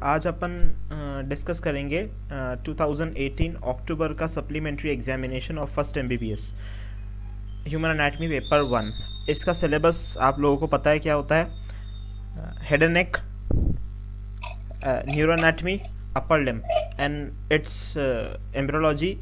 आज अपन डिस्कस करेंगे 2018 अक्टूबर का supplementary examination of first MBBS human anatomy paper 1। इसका सिलेबस आप लोगों को पता है क्या होता है? Head and neck, neuro anatomy, upper limb and it's embryology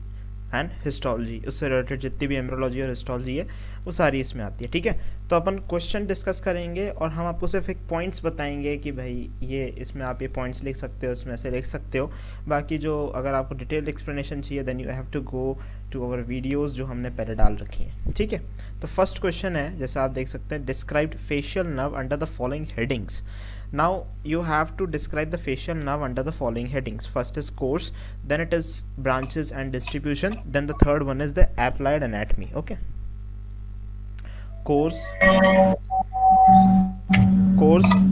and histology. उससे रिलेटेड जितनी भी एम्ब्रोलॉजी और हिस्टोलॉजी है वो सारी इसमें आती है। ठीक है, तो अपन क्वेश्चन डिस्कस करेंगे और हम आपको सिर्फ एक पॉइंट्स बताएंगे कि भाई ये इसमें आप ये पॉइंट्स लिख सकते हो, इसमें ऐसे लिख सकते हो। बाकी जो अगर आपको डिटेल्ड एक्सप्लेनेशन चाहिए then you have to go to our videos जो हमने पहले डाल रखी हैं। ठीक है, तो फर्स्ट क्वेश्चन है, जैसे आप देख सकते हैं, describe facial nerve under the following headings. Now you have to describe the facial nerve under the following headings. First is course, then it is branches and distribution, then the third one is the applied anatomy. Okay, course,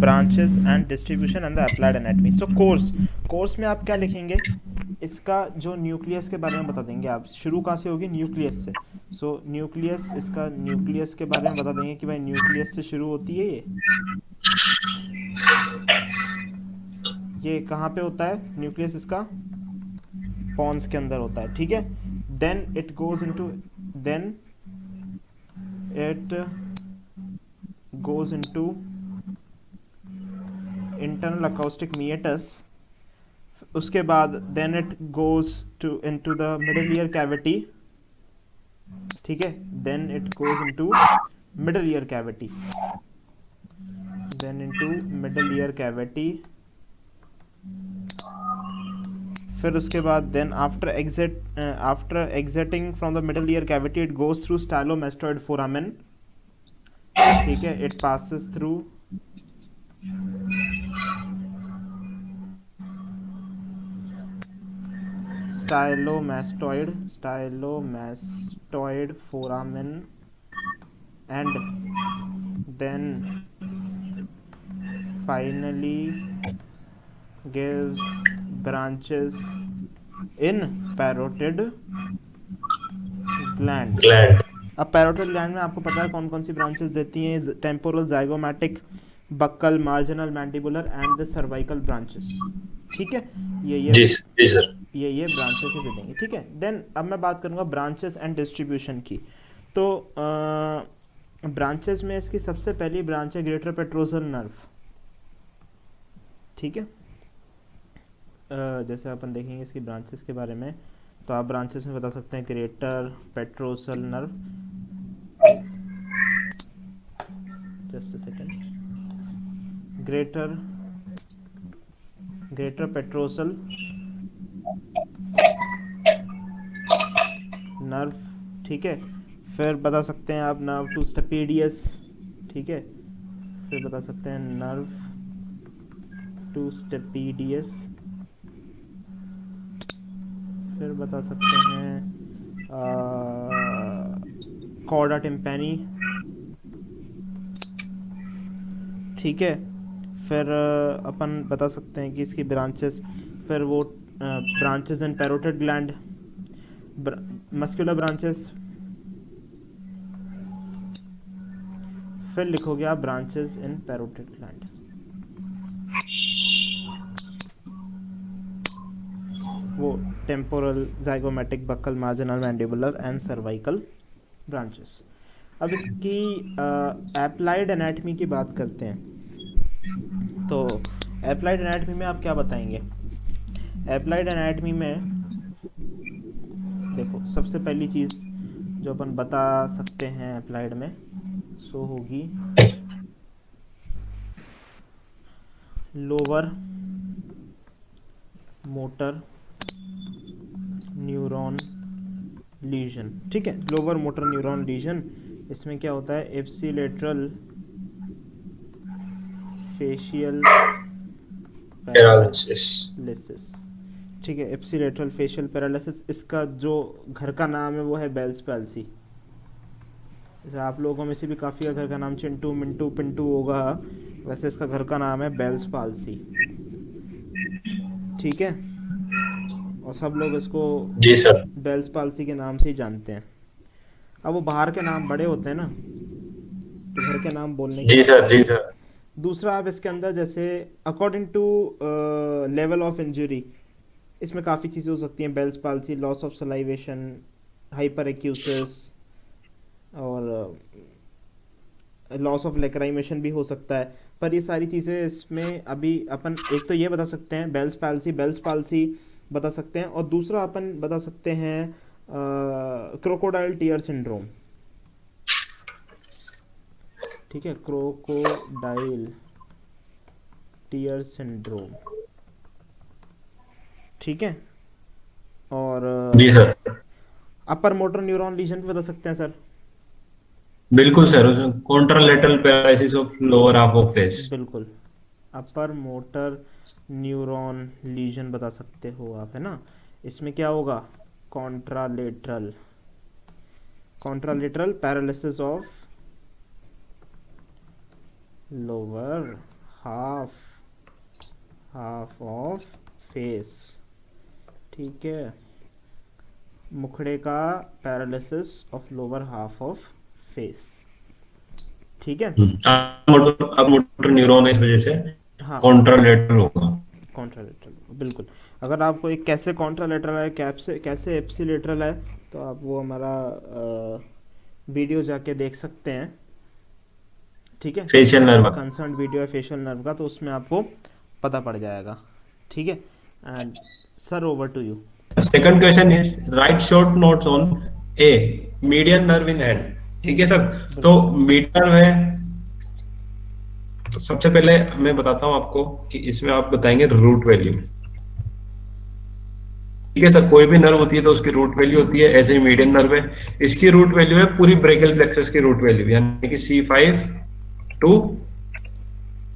branches and distribution and the applied anatomy. So course में आप क्या लिखेंगे? इसका जो nucleus के बारे में बता देंगे आप। शुरू कहाँ से होगी? न्यूक्लियस से। सो न्यूक्लियस, इसका न्यूक्लियस के बारे में बता देंगे कि भाई न्यूक्लियस से शुरू होती है ये कहाँ पे होता है न्यूक्लियस? इसका पॉन्स के अंदर होता है। ठीक है, then it goes into internal acoustic meatus. उसके बाद then it goes to into the middle ear cavity. ठीक है, then it goes into middle ear cavity, फिर उसके बाद then after exiting from the middle ear cavity it goes through stylomastoid foramen. ठीक है, it passes through stylomastoid foramen and then finally gives branches in parotid gland. अब parotid gland में आपको पता है कौन कौन सी ब्रांचेस देती हैं? Temporal, zygomatic, buccal, marginal, mandibular and the cervical branches. ठीक है, ये ब्रांचेस ही दे देंगे। ठीक है, देन अब मैं बात करूंगा ब्रांचेस एंड डिस्ट्रीब्यूशन की। तो ब्रांचेस में इसकी सबसे पहली ब्रांच है ग्रेटर पेट्रोसल नर्व। ठीक है, जैसे अपन देखेंगे इसकी ब्रांचेस के बारे में, तो आप ब्रांचेस में बता सकते हैं greater petrosal nerve, just a second, greater petrosal nerve. ठीक है, फिर बता सकते हैं आप नर्व टू स्टेपीडियस। ठीक है, फिर बता सकते हैं नर्व टू स्टेपीडियस, फिर बता सकते हैं कॉर्डा टिम्पैनी। ठीक है, फिर अपन बता सकते हैं कि इसकी ब्रांचेस, फिर वो branches in parotid gland, muscular branches, फिर लिखोगे आप ब्रांचेस इन पैरोटिड ग्लैंड। वो temporal, zygomatic, buccal, marginal, mandibular and cervical branches. अब इसकी एप्लाइड एनाटमी की बात करते हैं। तो एप्लाइड एनाटमी में आप क्या बताएंगे? एप्लाइड एनाटमी में देखो, सबसे पहली चीज़ जो अपन बता सकते हैं एप्लाइड में सो होगी लोअर मोटर न्यूरॉन लीजन। ठीक है, लोअर मोटर न्यूरॉन लीजन, इसमें क्या होता है? एप्सिलेटरल फेशियल पैरालिसिस। ठीक है, एप्सिलेटरल फेशियल पैरालिसिस, इसका जो घर का नाम है वो है बेल्स पैल्सी। जैसे आप लोगों में से भी काफ़ी का घर का नाम चिंटू, मिंटू, पिंटू होगा, वैसे इसका घर का नाम है बेल्स पाल्सी। ठीक है, और सब लोग इसको जी सर। बेल्स पाल्सी के नाम से ही जानते हैं। अब वो बाहर के नाम बड़े होते हैं ना, तो घर के नाम बोलने के जी बाद सर। जी सर। दूसरा आप इसके अंदर जैसे according to level of injury, इसमें काफ़ी चीज़ें हो सकती हैं, Bell's palsy, loss of salivation, hyperacusis, और लॉस ऑफ लेक्राइमेशन भी हो सकता है। पर ये सारी चीज़ें इसमें अभी अपन एक तो ये बता सकते हैं बेल्स पाल्सी बता सकते हैं, और दूसरा अपन बता सकते हैं क्रोकोडाइल टीयर सिंड्रोम। ठीक है, क्रोकोडाइल टीयर सिंड्रोम। ठीक है, और जी sir. Upper motor neuron lesion भी बता सकते हैं सर। बिल्कुल sir, contralateral paralysis of lower half of face. बिल्कुल, अपर मोटर न्यूरॉन लीजन बता सकते हो आप, है ना। इसमें क्या होगा, contralateral contralateral paralysis of lower half half of face. ठीक है, मुखड़े का paralysis of lower half of face. ठीक है। अब मोटर न्यूरॉन इस वजह से हाँ, कॉन्ट्रालेटरल होगा। कॉन्ट्रालेटरल बिल्कुल। अगर आपको एक कैसे कॉन्ट्रालेटरल है, कैसे कैसे एप्सिलेटरल है, तो आप वो हमारा वीडियो जाके देख सकते हैं। ठीक है, फेशियल नर्व। कंसर्न वीडियो है फेशियल नर्व का, तो उसमें आपको पता पड़ जाएगा। ठीक है, and sir over to you. Second question is write short notes on a median nerve in hand. ठीक है सर। तो बिल्कुल। मीडियन नर्व है, तो सबसे पहले मैं बताता हूं आपको कि इसमें आप बताएंगे रूट वैल्यू। ठीक है सर, कोई भी नर्व होती है तो उसकी रूट वैल्यू होती है, ऐसे ही मीडियन नर्व है, इसकी रूट वैल्यू है पूरी ब्रेकियल प्लेक्सस की रूट वैल्यू, यानी कि C5 टू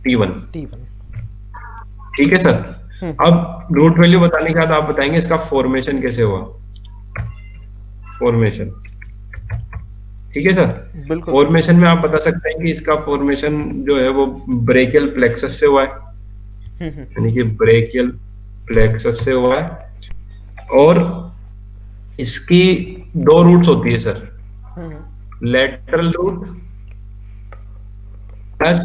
T1। T1। ठीक है सर। हम्म। अब रूट वैल्यू बताने के बाद आप बताएंगे इसका फॉर्मेशन कैसे हुआ। फॉर्मेशन, ठीक है सर। बिल्कुल सर। फॉर्मेशन में आप बता सकते हैं कि इसका फॉर्मेशन जो है वो ब्रेकियल प्लेक्सस से हुआ है, यानी कि ब्रेकियल प्लेक्सस से हुआ है, और इसकी दो रूट्स होती है sir, lateral root plus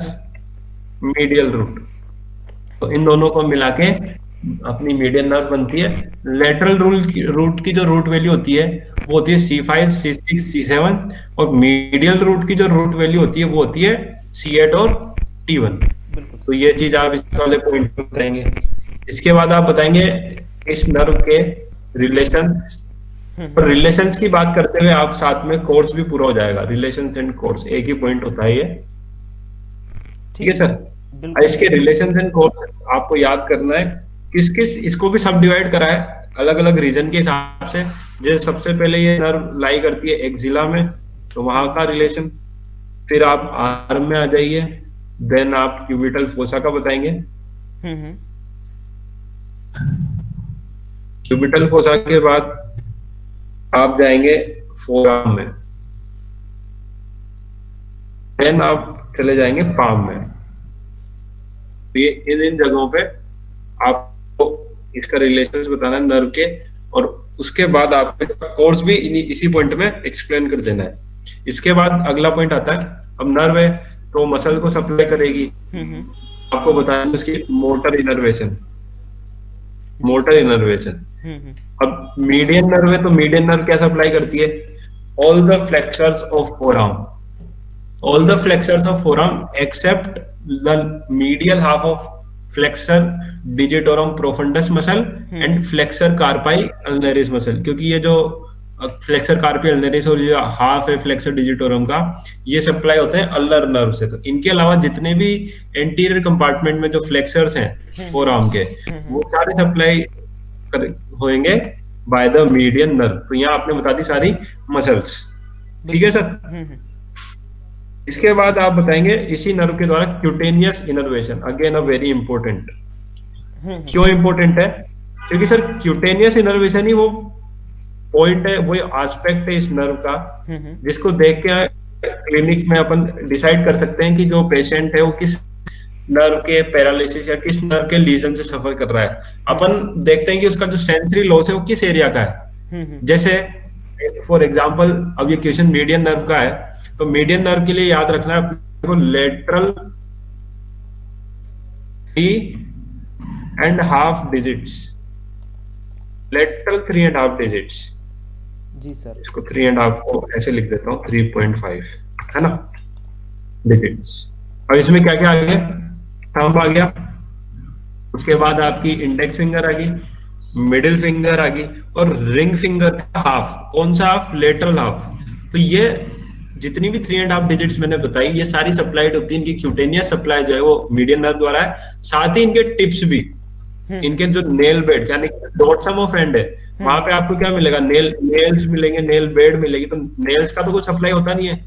medial root. तो इन दोनों को मिला के अपनी मीडियन नर्व बनती है। लेटरल रूट की जो रूट वैल्यू होती है वो होती है C5, C6, C7, और मीडियल रूट की जो रूट वैल्यू होती है वो होती है C8 और T1। बिल्कुल तो सर। ये चीज आप इस वाले पॉइंट पे बताएंगे। इसके बाद आप बताएंगे इस नर्व के रिलेशन, और रिलेशंस की बात करते हुए आप साथ में कोर्स भी पूरा हो जाएगा। रिलेशंस एंड कोर्स एक ही पॉइंट होता है ये। ठीक है सर। बिल्कुल इसके रिलेशंस एंड कोर्स आपको याद करना है, किस किस इसको भी सब डिवाइड करा है अलग अलग रीजन के हिसाब से। जैसे सबसे पहले ये नर्व लाई करती है एक्जिला में, तो वहां का रिलेशन। फिर आप आर्म में आ जाइए, देन आप क्यूबिटल फोसा का बताएंगे। क्यूबिटल फोसा के बाद आप जाएंगे फोराम में, देन आप चले जाएंगे पाम में। तो ये इन जगहों पे आपको इसका रिलेशंस बताना है नर्व के, और उसके बाद आपको इसका कोर्स भी इसी पॉइंट में एक्सप्लेन कर देना है। इसके बाद अगला पॉइंट आता है, अब नर्व है तो मसल को सप्लाई करेगी, आपको बताना उसकी मोटर इनर्वेशन। Motor innervation. अब मीडियन नर्व है तो मीडियन नर्व क्या सप्लाई करती है, all the flexors of forearm, all the flexors of forearm except the medial half of flexor digitorum profundus muscle and flexor carpi ulnaris muscle। क्योंकि ये जो flexor कार्पी अल्नरिस और जो हाफ है फ्लेक्सर डिजिटोरम का, ये सप्लाई होते हैं अल्नर नर्व से। तो इनके अलावा जितने भी एंटीरियर कंपार्टमेंट में जो फ्लेक्सर्स हैं फोरआर्म के, वो सारे सप्लाई होंगे बाय द मीडियन नर्व। तो यहाँ आपने बता दी सारी मसल्स। ठीक है सर। इसके बाद आप बताएंगे इसी नर्व के द्वारा cutaneous innervation, again a very important. क्यों इंपॉर्टेंट है, क्योंकि सर क्यूटेनियस इनर्वेशन ही वो पॉइंट है, वो एस्पेक्ट है इस नर्व का जिसको देख के क्लिनिक में अपन डिसाइड कर सकते हैं कि जो पेशेंट है वो किस नर्व के पैरालिसिस या किस नर्व के लीजन से सफर कर रहा है। अपन देखते हैं कि उसका जो सेंसरी लॉस है वो किस एरिया का है। जैसे फॉर एग्जांपल अब ये क्वेश्चन मीडियन नर्व का है, तो मीडियन नर्व के लिए याद रखना है अपने को लेटरल 3.5 डिजिट्स, लेटरल 3.5 डिजिट्स। जी सर। इसको 3.5 को ऐसे लिख देता हूँ 3.5, है ना, डिजिट्स। और इसमें क्या क्या आ गया, थंब आ गया, उसके बाद आपकी इंडेक्स फिंगर आ गई, मिडिल फिंगर आ गई, और रिंग फिंगर का हाफ। कौन सा हाफ? Lateral half. तो ये जितनी भी 3.5 डिजिट्स मैंने बताई, ये सारी सप्लाइड होती है, इनकी क्यूटेनियस सप्लाई जो है वो मीडियन नर्व द्वारा है, साथ ही इनके टिप्स भी, इनके जो नेल बेड यानी डॉर्सम ऑफ हैंड है, वहां पे आपको क्या मिलेगा, नेल्स मिलेंगे, नेल बेड मिलेगी। तो नेल्स का तो कोई सप्लाई होता नहीं है,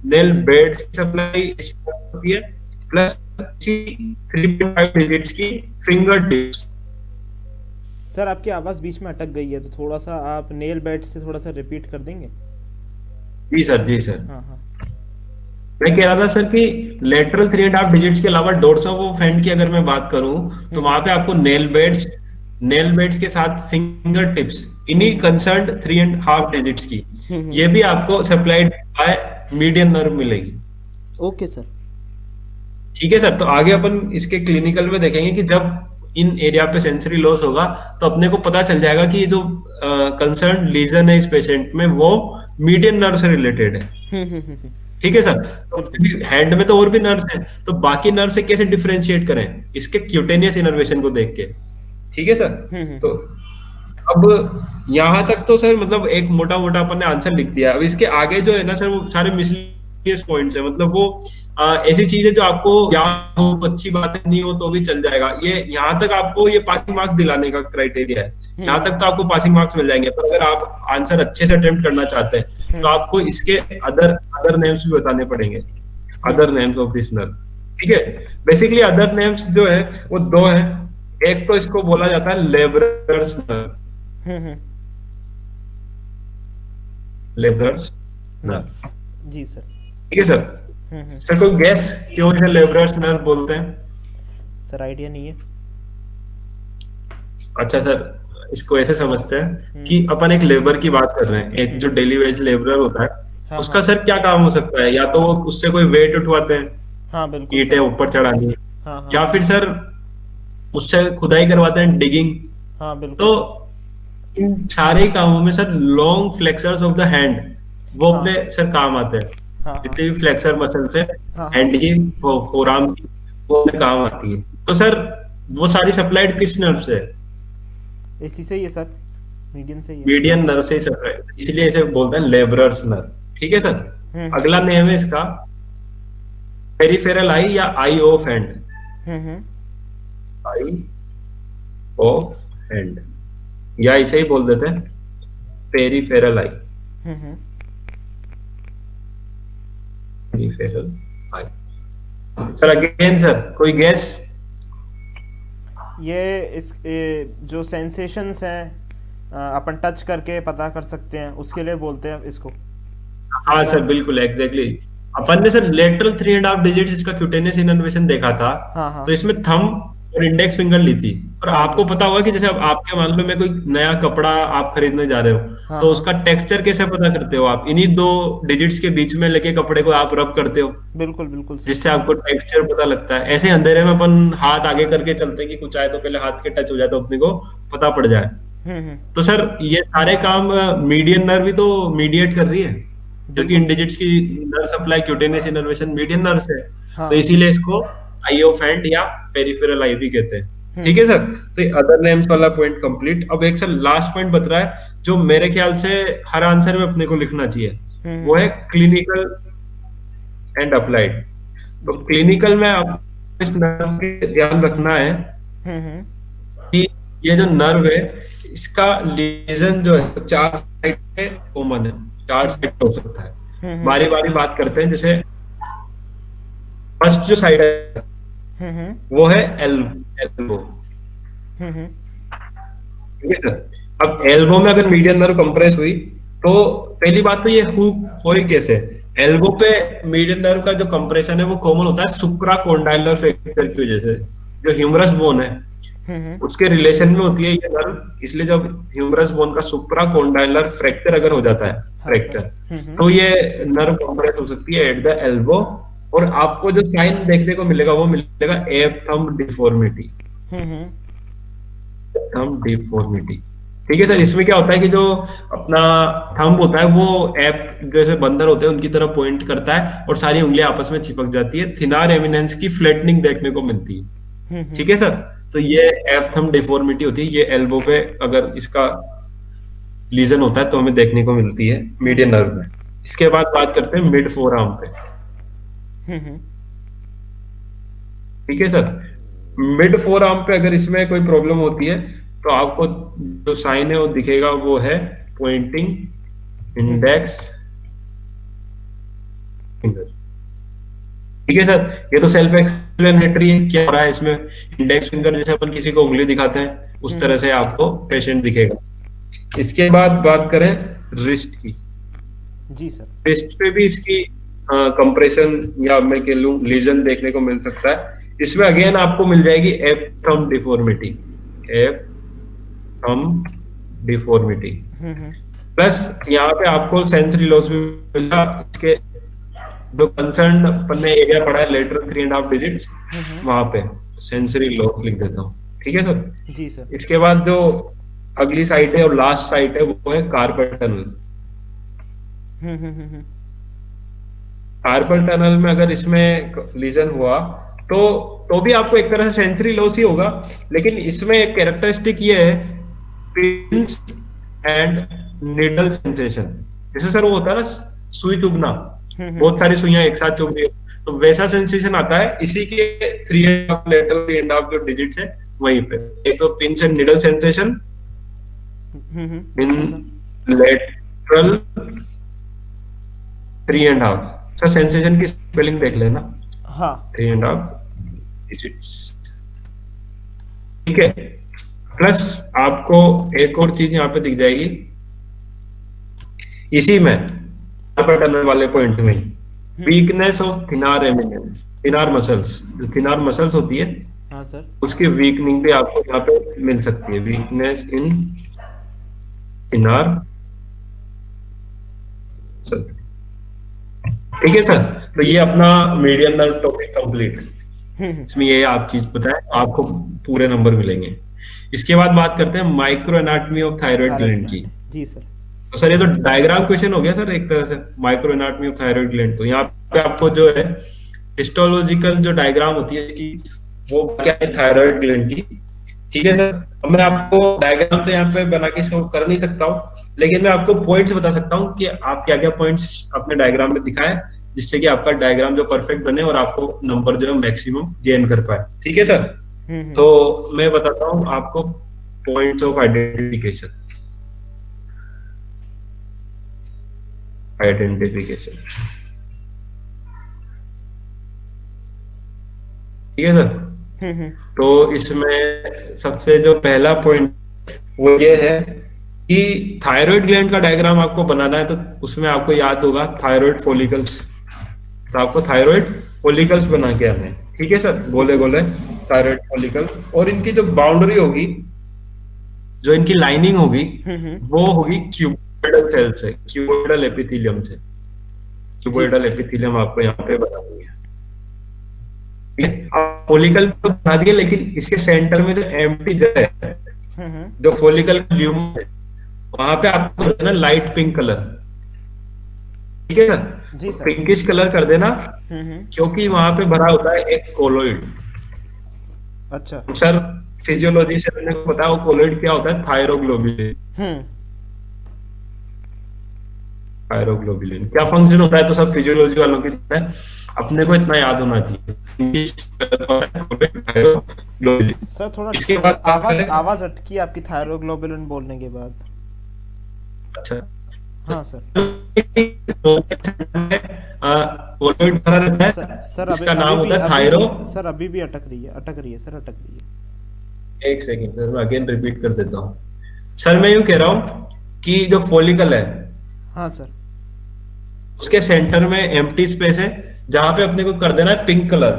नेल बेड की सप्लाई होती है, प्लस 3.5 डिजिट्स की फिंगर टिप्स। सर आपकी आवाज़ बीच में अटक गई है, तो थोड़ा सा आप नेल बेड से थोड़ा सा रिपीट कर देंगे? जी सर, जी सर। हाँ हाँ। मैं कह रहा था सर कि लेटरल 3.5 डिजिट्स के अलावा डोर्सम ऑफ हैंड की अगर मैं बात करूं, तो वहां पे आपको नेल बेड्स के साथ फिंगर टिप्स, इन्हीं कंसर्न 3.5 डिजिट्स की, ये भी आपको सप्लाइड बाय मीडियन नर्व मिलेगी। Okay sir. ठीक है सर। तो आगे अपन इसके क्लिनिकल में देखेंगे कि जब इन एरिया पे सेंसरी लॉस होगा, तो अपने को पता चल जाएगा कि जो कंसर्न लीजन है इस पेशेंट में, वो मीडियन नर्व से रिलेटेड है। ठीक है सर। तो हैंड में तो और भी नर्व हैं, तो बाकी नर्व से कैसे डिफरेंशिएट करें, इसके क्यूटेनियस इनर्वेशन को देख के। ठीक है सर। तो अब यहाँ तक तो सर मतलब एक मोटा मोटा अपन ने आंसर लिख दिया। अब इसके आगे जो है ना सर, वो सारे मिसलिनियस पॉइंट्स है, मतलब वो ऐसी चीजें जो आपको याद हो तो अच्छी बात है, नहीं हो तो भी चल जाएगा। ये यहाँ तक आपको ये पासिंग मार्क्स दिलाने का क्राइटेरिया है, यहाँ तक तो आपको पासिंग मार्क्स मिल जाएंगे। पर अगर आप आंसर अच्छे से अटेम्प्ट करना चाहते हैं, तो आपको इसके अदर नेम्स भी बताने पड़ेंगे, other names of this nerve. ठीक है। बेसिकली अदर नेम्स जो है वो दो है। एक तो इसको बोला जाता है लेब्रर्स नर्व, लेब्रर्स नर्व। जी सर। ठीक है सर। सर कोई गैस क्यों इसे लेब्रर्स नर्व बोलते हैं? सर आइडिया नहीं है। अच्छा सर, इसको ऐसे समझते हैं कि अपन एक लेबर की बात कर रहे हैं, एक जो डेली वेज लेबरर होता है, हाँ, उसका हाँ। सर क्या काम हो सकता है? या तो वो उससे कोई वेट उठवाते हैं, हाँ बिल्कुल ईंटें सर। ऊपर चढ़ानी है, हाँ हाँ। या फिर सर उससे खुदाई करवाते हैं, डिगिंग। हाँ बिल्कुल तो सर। इन सारे कामों में sir long flexors of the hand वो हाँ अपने सर काम आते हैं। हाँ हाँ। जितने भी फ्लेक्सर मसल्स है हाँ, हाँ। हैंड की, फोरआर्म की, वो अपने काम आती है। तो सर वो सारी सप्लाइड किस नर्व से है? इसी से ही है सर, मीडियन से ही है। मीडियन नर्व से ही सप्लाइड, इसलिए इसे बोलते हैं लेबरर्स नर्व। ठीक है सर। अगला नेम है इसका पेरिफेरल आई या eye of hand, eye of hand, या इसे ही बोल देते हैं peripheral eye, peripheral eye. Sir again sir कोई गैस? जो सेंसेशंस हैं अपन टच करके पता कर सकते हैं, उसके लिए बोलते हैं इसको। हाँ सर बिल्कुल एग्जैक्टली। अपन ने सर लेटरल 3.5 डिजिट इसका क्यूटेनियस इनर्वेशन देखा था। हाँ, हाँ। तो इसमें थंब और इंडेक्स फिंगर ली थी। और आपको पता होगा कि जैसे अब आपके मान लो में कोई नया कपड़ा आप खरीदने जा रहे हो, हाँ, तो हाँ। उसका टेक्सचर कैसे पता करते हो? आप इन्हीं दो डिजिट्स के बीच में लेके कपड़े को आप रब करते हो, बिल्कुल बिल्कुल सर। जिससे आपको टेक्सचर पता लगता है। ऐसे अंधेरे में अपन हाथ आगे करके चलते हैं कि कुछ आए तो पहले हाथ के टच हो जाए तो अपने को पता पड़ जाए। तो सर ये सारे काम मीडियन नर्व ही तो मीडिएट कर रही है, क्योंकि इन डिजिट्स की nerve supply cutaneous innervation median nerve से है। हाँ। तो इसीलिए इसको आई ऑफ हैंड या पेरिफेरल आई भी कहते हैं। ठीक है सर। तो अदर नेम्स वाला पॉइंट कंप्लीट। अब एक सर लास्ट पॉइंट बच रहा है, जो मेरे ख्याल से हर आंसर में अपने को लिखना चाहिए, वो है क्लिनिकल एंड अप्लाइड। तो क्लिनिकल में आप इस नर्व के ध्यान रखना है कि ये जो नर्व है, इसका लीजन जो है 4 साइड पे कॉमन है, 4 साइड हो सकता है। बारी बारी बात करते हैं। जैसे फर्स्ट जो साइड है वो है एल्बो। ठीक है सर। अब एल्बो में अगर मीडियन नर्व कंप्रेस हुई, तो पहली बात तो ये हो ही कैसे? एल्बो पे मीडियन नर्व का जो कंप्रेशन है वो कॉमन होता है सुप्राकोंडाइलर फ्रैक्चर की वजह से। जो ह्यूमरस बोन है उसके रिलेशन में होती है ये नर्व, इसलिए जब ह्यूमरस बोन का सुप्राकोंडाइलर फ्रैक्चर अगर हो जाता है, फ्रैक्चर, तो ये नर्व कंप्रेस हो सकती है एट द एल्बो और आपको जो साइन देखने को मिलेगा वो मिलेगा F thumb deformity, hmm. Thumb deformity. ठीक है सर, इसमें क्या होता है कि जो अपना थंब होता है वो ऐप जैसे बंदर होते हैं उनकी तरफ पॉइंट करता है और सारी उंगलियां आपस में चिपक जाती है, थिनार एमिनेंस की फ्लैटनिंग देखने को मिलती है। ठीक है सर, तो ये ऐप थंब डिफॉर्मिटी होती है, ये एल्बो पे अगर इसका लीजन होता है तो हमें देखने को मिलती है मीडियन नर्व में। इसके बाद बात करते हैं मिड फोर आर्म पे। ठीक है सर, मिड फोर आर्म पे अगर इसमें कोई प्रॉब्लम होती है तो आपको जो साइन है वो दिखेगा, वो है पॉइंटिंग इंडेक्स फिंगर। ठीक है सर, ये तो सेल्फ एक्सप्लेनेटरी है, क्या हो रहा है इसमें। इंडेक्स फिंगर जैसे अपन किसी को उंगली दिखाते हैं उस तरह से आपको पेशेंट दिखेगा। इसके बाद बात करें रिस्ट की। जी सर। रिस्ट पे भी इसकी कंप्रेशन या मैं कह लूं लीजन देखने को मिल सकता है। इसमें अगेन आपको मिल जाएगी F thumb deformity, F thumb deformity. Plus यहाँ पे आपको सेंसरी लॉस भी मिलेगा। इसके जो कंसर्न अपन ने एरिया पढ़ा है लेटरल 3.5 डिजिट्स, वहां पे सेंसरी लॉस लिख देता हूँ। ठीक है सर। जी सर। इसके बाद जो अगली साइट है और लास्ट साइट है वो है कार्पल टनल। कार्पल टनल में अगर इसमें लीजन हुआ तो भी आपको एक तरह से सेंसरी लॉस ही होगा, लेकिन इसमें एक कैरेक्टरिस्टिक ये है पिंस एंड निडल सेंसेशन। जैसे सर वो होता है ना सुई चुभना, बहुत सारी सुइयां एक साथ चुभ रही है तो वैसा सेंसेशन आता है। इसी के 3.5 लेटरल 3.5 जो डिजिट्स है वहीं पे एक तो pins and needle sensation in lateral 3.5। Sir sensation की स्पेलिंग देख लेना। हाँ। 3.5 डिजिट्स। ठीक है, प्लस आपको एक और चीज यहाँ पे दिख जाएगी इसी में कार्पल टनल वाले पॉइंट में, वीकनेस ऑफ थिनार एमिनेंस, थिनार मसल्स। जो थिनार मसल्स होती है हाँ सर, उसकी वीकनिंग भी आपको यहाँ पे मिल सकती है, वीकनेस इन थिनार मसल। ठीक है सर, तो ये अपना मीडियन नर्व टॉपिक कंप्लीट। इसमें ये आप चीज बताएं आपको पूरे नंबर मिलेंगे। इसके बाद बात करते हैं micro anatomy of thyroid gland की। जी सर। तो सर ये तो डायग्राम क्वेश्चन हो गया सर एक तरह से, micro anatomy of thyroid gland. तो यहाँ पे आपको जो है हिस्टोलॉजिकल जो डायग्राम होती है इसकी, वो क्या है थायराइड ग्लैंड की। ठीक है सर, अब मैं आपको डायग्राम तो यहाँ पे बना के शो कर नहीं सकता हूँ, लेकिन मैं आपको पॉइंट्स बता सकता हूँ कि आप क्या क्या पॉइंट्स अपने डायग्राम में दिखाएं जिससे कि आपका डायग्राम जो परफेक्ट बने और आपको नंबर जो है मैक्सिमम गेन कर पाए। ठीक है सर, तो मैं बताता हूँ आपको पॉइंट्स ऑफ आइडेंटिफिकेशन। ठीक है सर, तो इसमें सबसे जो पहला पॉइंट वो ये है कि थायराइड ग्लैंड का डायग्राम आपको बनाना है तो उसमें आपको याद होगा थायराइड फॉलिकल्स। तो आपको थायराइड फॉलिकल्स बना के आने। ठीक है सर, गोले गोले थायराइड फॉलिकल्स, और इनकी जो बाउंड्री होगी, जो इनकी लाइनिंग होगी वो होगी क्यूबोइडल सेल से, क्यूबोइडल एपिथेलियम से। क्यूबोइडल एपिथेलियम आपको यहाँ पे बनानी है। फॉलिकल तो बना दिए, लेकिन इसके सेंटर में जो एम्प्टी जगह है, जो फॉलिकल ल्यूमन है, वहां पे आपको कर देना लाइट पिंक कलर। ठीक है सर, जी सर। पिंकिश कलर कर देना क्योंकि वहां पे भरा होता है एक कोलोइड। अच्छा सर फिजियोलॉजी से मैंने पता है वो कोलोइड क्या होता है, थायरोग्लोबुलिन। थायरोग्लोबुलिन क्या फंक्शन होता है तो सब फिजियोलॉजी वालों की है, अपने को इतना याद होना चाहिए। सर थोड़ा इसके बाद आवाज अटकी आपकी थायरोग्लोबुलिन बोलने के बाद। अच्छा हाँ सर। कोलोइड भरा रहता है, सर इसका नाम होता है थायरो। सर अभी भी अटक रही है सर, अटक रही है। एक सेकंड सर, मैं अगेन रिपीट कर देता हूँ। सर मैं यूं कह रहा हूँ कि जो फॉलिकल है, हाँ सर, उसके सेंटर में एम्प्टी स्पेस है जहां पे अपने को कर देना है पिंक कलर।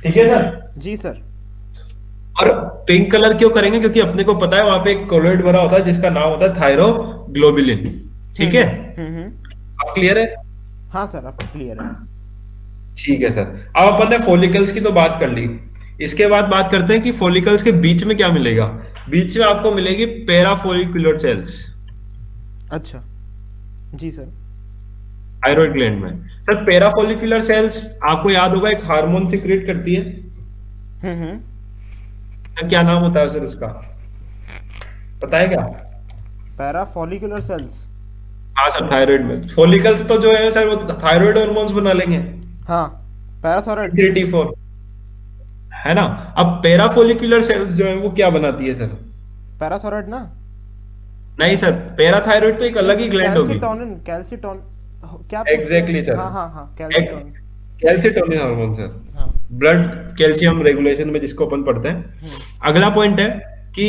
ठीक है सर। जी सर। और पिंक कलर क्यों करेंगे, क्योंकि अपने को पता है वहां पे एक कोलोइड भरा होता है जिसका नाम होता है थायरोग्लोबुलिन। ठीक है, आप क्लियर है? हाँ सर, आप क्लियर है। ठीक है सर। अब अपन ने फॉलिकल्स की तो बात कर ली, इसके बाद बात करते हैं कि फॉलिकल्स के बीच में क्या मिलेगा। बीच में आपको मिलेगी पैराफोलिकुलर सेल्स, अच्छा। जी सर। थायराइड ग्लैंड में। सर पैराफोलिकुलर सेल्स आपको याद होगा एक हार्मोन सिक्रेट करती है, हम्म। क्या नाम होता है सर उसका, पता है क्या? Parafollicular cells. हाँ सर, थायराइड में फॉलिकल्स तो जो है सर वो थायराइड हार्मोन्स बना लेंगे, हाँ, पैराथायरॉयड। T3 T4, है ना। अब पैराफोलिकुलर सेल्स जो है वो क्या बनाती है सर? पैराथायरॉयड ना। नहीं सर, पैराथायराइड तो एक नहीं अलग ही सर, ग्लैंड होगी। कैल्सिटोनिन, कैल्सिटोन, क्या पूछ रहे एग्जैक्टली हैं? सर, हाँ हाँ हाँ, कैल्सिटोन। कैल्सिटोनिन हार्मोन सर, हाँ। ब्लड कैल्शियम रेगुलेशन में जिसको अपन पढ़ते हैं। हम्म अगला पॉइंट है कि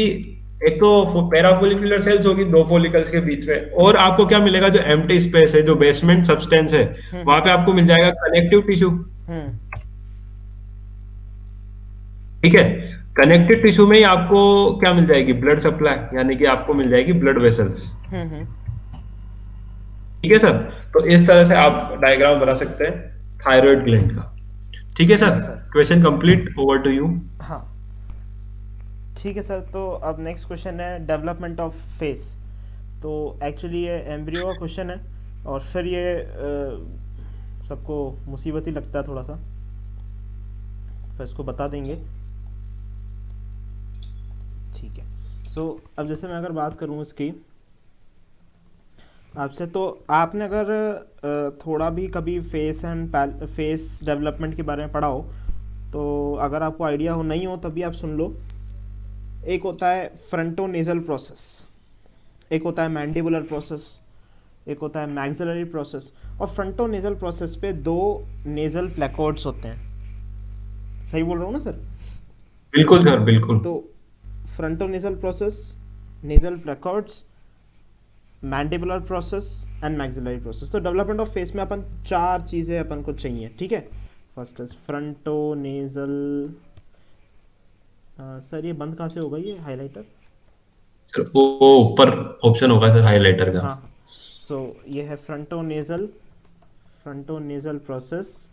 एक तो पैराफोलिकुलर सेल्स होगी दो फॉलिकल्स के बीच में, और आपको क्या मिलेगा, जो एम्प्टी स्पेस है, जो बेसमेंट सब्सटेंस है, वहां हम्म पे आपको मिल जाएगा कनेक्टिव टिश्यू। हम्म ठीक है, कनेक्टिव टिश्यू में ही आपको क्या मिल जाएगी, ब्लड सप्लाई, यानी कि आपको मिल जाएगी ब्लड वेसल्स। हम्म। ठीक है सर, तो इस तरह से आप डायग्राम बना सकते हैं थायराइड ग्लैंड का। ठीक है ठीक सर, है sir. Question complete, over to you. हाँ, ठीक है सर। तो अब नेक्स्ट क्वेश्चन है डेवलपमेंट ऑफ फेस। तो एक्चुअली ये एम्ब्रियो का क्वेश्चन है, और फिर ये सबको मुसीबत ही लगता है थोड़ा सा, तो इसको बता देंगे। ठीक है। सो अब जैसे मैं अगर बात करूँ इसकी आपसे, तो आपने अगर थोड़ा भी कभी फेस डेवलपमेंट के बारे में पढ़ा हो, तो अगर आपको आइडिया हो, नहीं हो तभी आप सुन लो। एक होता है फ्रंटोनेजल प्रोसेस, एक होता है मैंडिबुलर प्रोसेस, एक होता है मैक्सिलरी प्रोसेस। और फ्रंटोनेजल प्रोसेस पे दो नेजल प्लेकॉर्ड्स होते हैं। सही बोल रहा हूँ ना सर? बिल्कुल सर, बिल्कुल। तो frontonasal process, nasal placodes, mandibular process and maxillary process. तो डेवलपमेंट ऑफ फेस में अपन चार चीज़ें अपन को चाहिए। ठीक है। First is frontonasal. सर ये बंद कहाँ से होगा ये हाइलाइटर? सर वो ऊपर ऑप्शन होगा सर हाइलाइटर का। हाँ। सो ये है फ्रंटोनेजल, फ्रंटोनेजल प्रोसेस।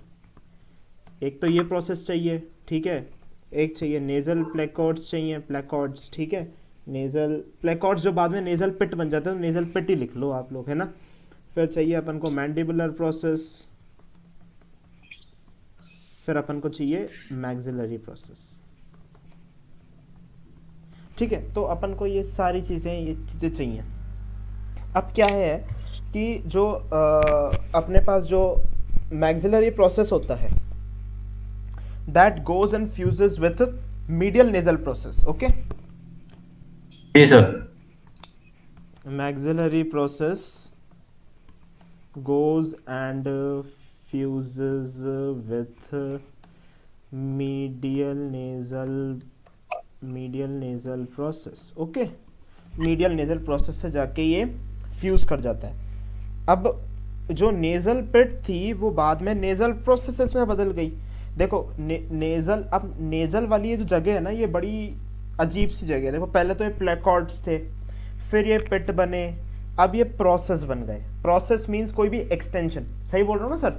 एक तो ये प्रोसेस चाहिए, ठीक है। एक चाहिए नेजल प्लेकॉर्ड्स, चाहिए प्लेकॉर्ड्स, ठीक है। नेजल प्लेकॉर्ड्स जो बाद में नेजल पिट बन जाते हैं, तो नेजल पिट ही लिख लो आप लोग, है ना। फिर चाहिए अपन को मैंडिबुलर प्रोसेस, फिर अपन को चाहिए मैक्सिलरी प्रोसेस। ठीक है। तो अपन को ये सारी चीज़ें, ये चीज़ें चाहिए। अब क्या है कि जो अपने पास जो मैक्सिलरी प्रोसेस होता है, that goes and fuses with medial nasal process. Okay. जी sir. maxillary process goes and fuses with medial nasal process. Okay. Medial nasal process से जाके ये फ्यूज कर जाता है। अब जो नेजल पिट थी वो बाद में नेजल प्रोसेसेस में बदल गई। देखो नेजल, अब नेजल वाली ये जो जगह है ना, ये बड़ी अजीब सी जगह है। देखो पहले तो ये प्लेकॉर्ड्स थे, फिर ये पिट बने, अब ये प्रोसेस बन गए। प्रोसेस मींस कोई भी एक्सटेंशन। सही बोल रहा हूँ ना सर?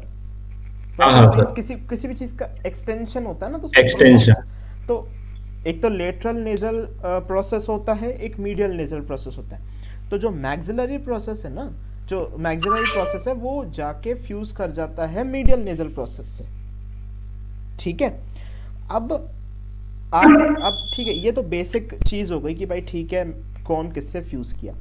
हाँ प्रोसेस मींस सर, किसी किसी भी चीज का एक्सटेंशन होता है ना, तो उसको एक्सटेंशन। process- तो एक तो लेटरल नेजल प्रोसेस होता है, एक मीडियल नेजल प्रोसेस होता है। तो जो मैक्सिलरी प्रोसेस है ना, जो मैक्सिलरी प्रोसेस है, वो जाके फ्यूज कर जाता है मीडियल नेजल प्रोसेस से। ठीक है। अब अब ठीक है, ये तो बेसिक चीज़ हो गई कि भाई ठीक है, कौन किससे फ्यूज़ किया।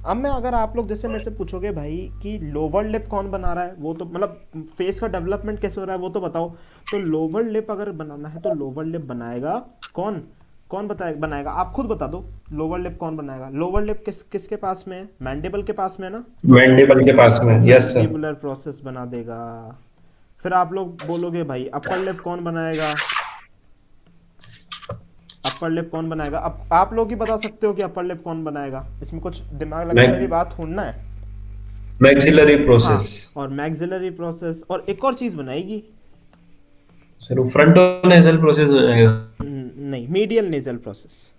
अब मैं, अगर आप लोग जैसे मेरे से पूछोगे भाई कि लोअर लिप कौन बना रहा है, वो तो मतलब फेस का डेवलपमेंट कैसे हो रहा है वो तो बताओ। तो लोअर लिप अगर बनाना है तो लोअर लिप बनाएगा कौन? कौन बनाएगा? आप खुद बता दो। लोअर लिप कौन बनाएगा? लोअर लिप किसके पास में है? मैंडिबल के पास में है ना। मैंडिबल के पास में, यस सर। मैंडिबुलर प्रोसेस बना देगा। फिर आप लोग बोलोगे भाई अपर लिप कौन बनाएगा? अपर लिप कौन बनाएगा? अब आप लोग ही बता सकते हो कि अपर लिप कौन बनाएगा। इसमें कुछ दिमाग लगाने वाली बात ढूंढना है। मैक्सिलरी हाँ, प्रोसेस। और मैक्सिलरी प्रोसेस, और एक और चीज बनाएगी। सर वो फ्रंटोनेजल प्रोसेस हो जाएगा। नहीं, medial nasal process.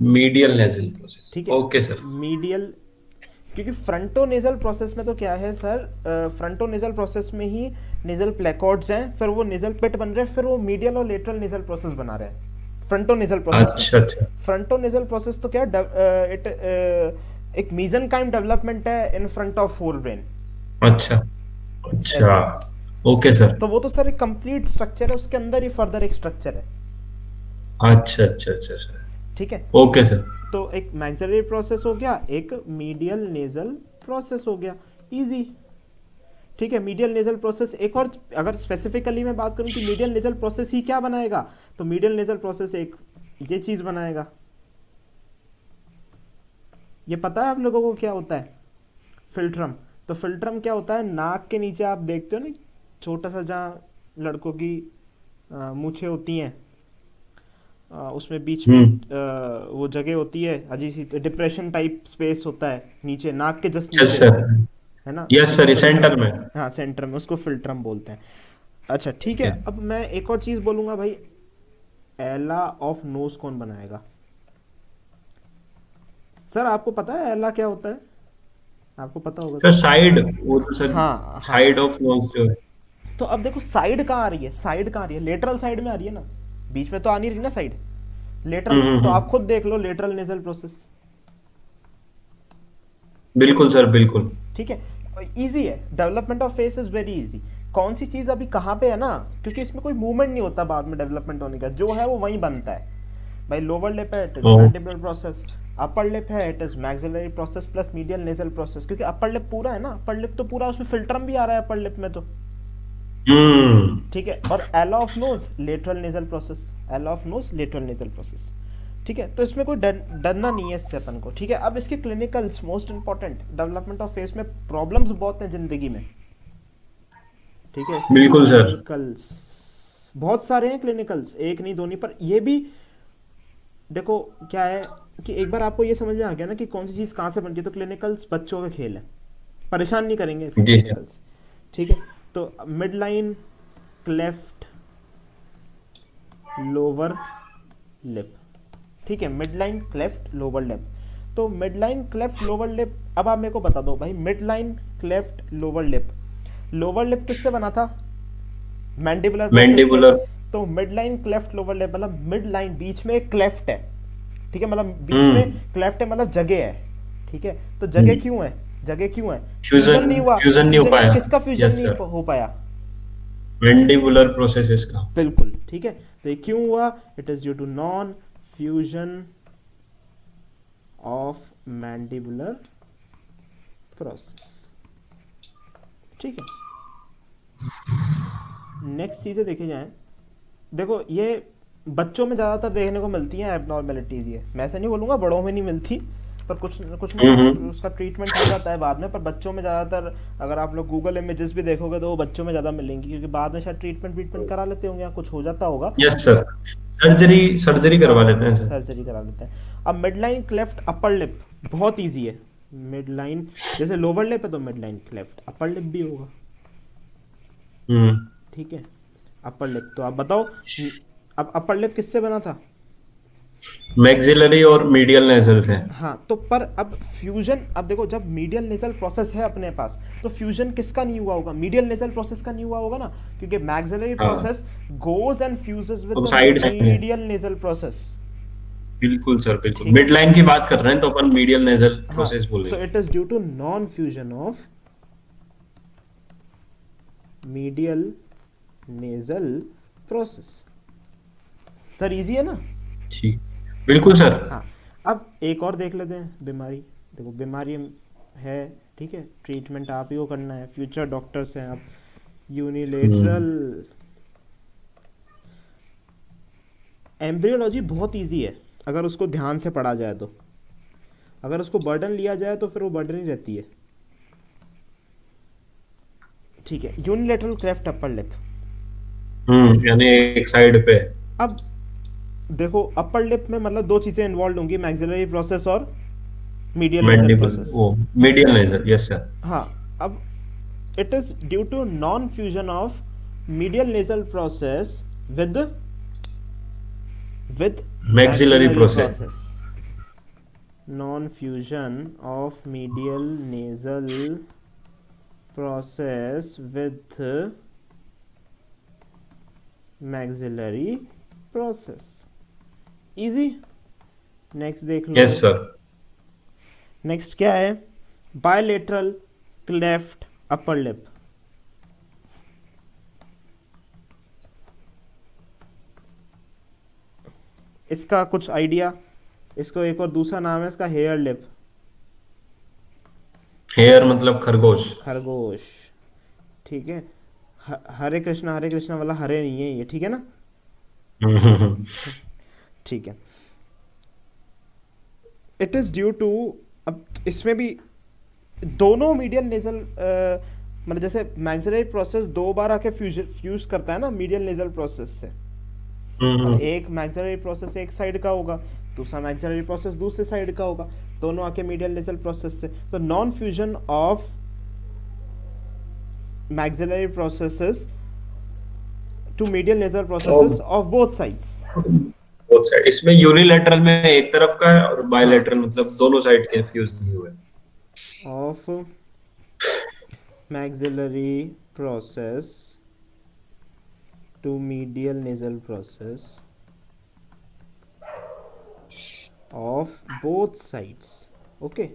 Medial nasal process, ठीक है। Okay sir. मीडियल, क्योंकि फ्रंटोनेजल प्रोसेस में तो क्या है सर, फ्रंटोनेजल प्रोसेस में ही नेजल प्लेकॉर्ड्स हैं, फिर वो नेजल पिट बन रहे हैं, फिर वो मीडियल और लेटरल नेजल प्रोसेस बना रहे हैं फ्रंटोनेजल प्रोसेस अच्छा में। अच्छा फ्रंटोनेजल प्रोसेस तो क्या इट एक मीजनकाइम डेवलपमेंट है in front of fore brain, अच्छा अच्छा। ऐसे। Okay sir. तो वो तो सर एक कंप्लीट स्ट्रक्चर है, उसके अंदर ही फर्दर एक स्ट्रक्चर है, अच्छा अच्छा अच्छा सर। ठीक है। Okay sir. तो एक मैक्सिलरी प्रोसेस हो गया, एक मीडियल नेजल प्रोसेस हो गया, इजी, ठीक है। मीडियल नेजल प्रोसेस एक और, अगर स्पेसिफिकली मैं बात करूं कि मीडियल नेजल प्रोसेस ही क्या बनाएगा, तो मीडियल नेजल प्रोसेस एक ये चीज बनाएगा। ये पता है आप लोगों को क्या होता है? फिल्ट्रम। तो फिल्ट्रम क्या होता है, नाक के नीचे आप देखते हो ना छोटा सा, जहाँ लड़कों की मूछें होती हैं, उसमें बीच में वो जगह होती है अजीब सी, डिप्रेशन टाइप स्पेस होता है नीचे नाक के जस्ट यस नीचे, सर। है ना, यस उसको सर, फिल्ट्रम, सेंटर में। हाँ सेंटर में, उसको फिल्ट्रम बोलते हैं। अच्छा ठीक है, Yes. अब मैं एक और चीज़ बोलूँगा भाई, एला ऑफ नोज कौन बनाएगा? सर आपको पता है एला क्या होता है? आपको पता होगा सर सर। साइड, वो तो सर हाँ हाँ। साइड ऑफ नोज जो है। तो अब देखो साइड कहाँ आ रही है, साइड कहाँ आ रही है, लेटरल साइड में आ रही है ना, बीच में तो आ नहीं रही ना साइड, लेटरल। तो आप खुद देख लो लेटरल नेजल प्रोसेस, बिल्कुल सर बिल्कुल। ठीक है। इजी है, development of face is very easy. कौन सी चीज़ अभी कहाँ पे है ना, क्योंकि इसमें कोई मूवमेंट नहीं होता बाद में डेवलपमेंट होने का, जो है वो वहीं बनता है भाई। लोअर लिप है, it is oh. Mandibular process. Upper lip है, it is maxillary process plus medial nasal process, क्योंकि अपर लिप पूरा है ना, अपर लिप तो पूरा, उसमें फिल्ट्रम भी आ रहा है अपर लिप में तो, ठीक है। और ala of nose lateral nasal process, ala of nose lateral nasal process, ठीक है। तो इसमें कोई डरना नहीं है इससे अपन को, ठीक है। अब इसके clinicals most important, development of face में प्रॉब्लम्स बहुत हैं जिंदगी में, ठीक है। बिल्कुल सर। क्लिनिकल्स बहुत सारे हैं, क्लिनिकल्स एक नहीं दो नहीं, पर ये भी देखो क्या है कि एक बार आपको ये समझ में आ गया ना कि कौन सी चीज़ कहाँ से बनती है, तो क्लिनिकल्स बच्चों का खेल है, परेशान नहीं करेंगे इसके जी। क्लिनिकल्स, ठीक है। तो mid line cleft lower lip, ठीक है, mid line cleft lower lip. तो mid line cleft lower lip, अब आप मेरे को बता दो भाई, mid line cleft lower lip, lower lip किससे बना था? Mandibular process mandibular. से। तो mid line cleft lower lip मतलब मिड लाइन, बीच में एक क्लेफ्ट है, ठीक है, मतलब बीच में क्लेफ्ट है, मतलब जगह है, ठीक है। तो जगह क्यों है, जगह क्यों है? फ्यूजन नहीं हुआ, फ्यूजन नहीं हो फ्यूजन पाया। किसका फ्यूजन यस नहीं सर, हो पाया? मैंडिबुलर प्रोसेस इसका। बिल्कुल, ठीक है। तो ये क्यों हुआ? It is due to non fusion of mandibular process, ठीक है। नेक्स्ट चीज़ें देखे जाएं, देखो ये बच्चों में ज़्यादातर देखने को मिलती हैं एबनॉर्मेलिटीज़, ये मैं ऐसे नहीं बोलूँगा बड़ों में नहीं मिलती, पर कुछ ना उसका ट्रीटमेंट हो जाता है बाद में, पर बच्चों में ज़्यादातर अगर आप लोग गूगल इमेजेस भी देखोगे तो वो बच्चों में ज़्यादा मिलेंगी, क्योंकि बाद में शायद ट्रीटमेंट करा लेते होंगे या कुछ हो जाता होगा। यस सर, सर्जरी करवा लेते हैं सर। सर्जरी करा लेते हैं। अब mid line cleft upper lip बहुत ईजी है, मिड लाइन जैसे लोअर लिप है तो mid line cleft upper lip भी होगा, ठीक है। अपर लिप तो आप बताओ, अब अपर लिप किससे बना था? मैक्सिलरी और मीडियल नेजल से। हाँ, तो पर अब फ्यूजन, अब देखो जब मीडियल नेजल प्रोसेस है अपने पास, तो फ्यूजन किसका नहीं हुआ होगा? मीडियल नेजल प्रोसेस का नहीं हुआ होगा ना, क्योंकि maxillary process goes and fuses with side the से मीडियल नेजल प्रोसेस। बिल्कुल सर बिल्कुल, ठीक है। मिड लाइन की बात कर रहे हैं तो अपन मीडियल नेजल हाँ, प्रोसेस तो बोलेंगे। It is due to non fusion of medial nasal process. Sir easy है ना? ठीक, बिल्कुल सर। हाँ, अब एक और देख लेते हैं बीमारी। देखो बीमारी है, ठीक है, ट्रीटमेंट आप ही को करना है, फ्यूचर डॉक्टर्स हैं आप। यूनिलेटरल एम्ब्रियोलॉजी बहुत इजी है अगर उसको ध्यान से पढ़ा जाए तो, अगर उसको बर्डन लिया जाए तो फिर वो बर्डन ही रहती है, ठीक है। यूनिलेटरल क्लेफ्ट अपर लिप, यानी एक साइड पे। अब देखो अपर लिप में मतलब दो चीजें इन्वॉल्व होंगी, मैक्सिलरी प्रोसेस और मीडियल नेजल मैंडिबल, प्रोसेस। वो मीडियल नेजल, यस सर। हाँ, अब it is due to non fusion of medial nasal process with Maxillary process. Non fusion of medial nasal process with maxillary process. Easy. Next देख लो। Yes sir. Next क्या है? Bilateral cleft upper lip. इसका कुछ idea? इसको एक और दूसरा नाम है इसका, हेयर लिप। हेयर मतलब खरगोश। खरगोश। ठीक है। हरे कृष्णा वाला हरे नहीं है ये, ठीक है ना? ठीक है। इट इज ड्यू टू, अब इसमें भी दोनों मीडियल नेजल मतलब जैसे मैक्सिलरी प्रोसेस दो बार आके फ्यूज करता है ना मीडियल नेजल प्रोसेस से। अब एक मैक्सिलरी प्रोसेस एक साइड का होगा, दूसरा मैक्सिलरी प्रोसेस दूसरे साइड का होगा, दोनों आके मीडियल नेजल प्रोसेस से। तो non fusion of maxillary processes to medial nasal processes of both sides. Both side. इसमें यूनिलैटरल में एक तरफ का है और बायलैटरल हाँ, मतलब दोनों साइड के फ्यूज नहीं हुए। Of maxillary process to medial nasal process of both sides. Okay,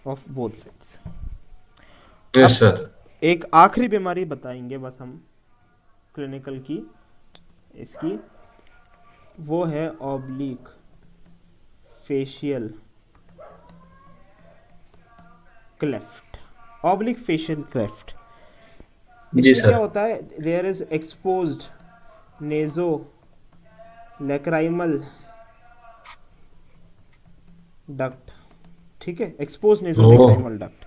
of both sides. Yes अब सर। एक आखिरी बीमारी बताएंगे बस हम क्लिनिकल की इसकी, वो है oblique facial cleft. Oblique facial cleft, जी इसमें क्या सर। होता है? There is exposed naso lacrimal duct. ठीक है, expose naso oh. Lacrimal duct.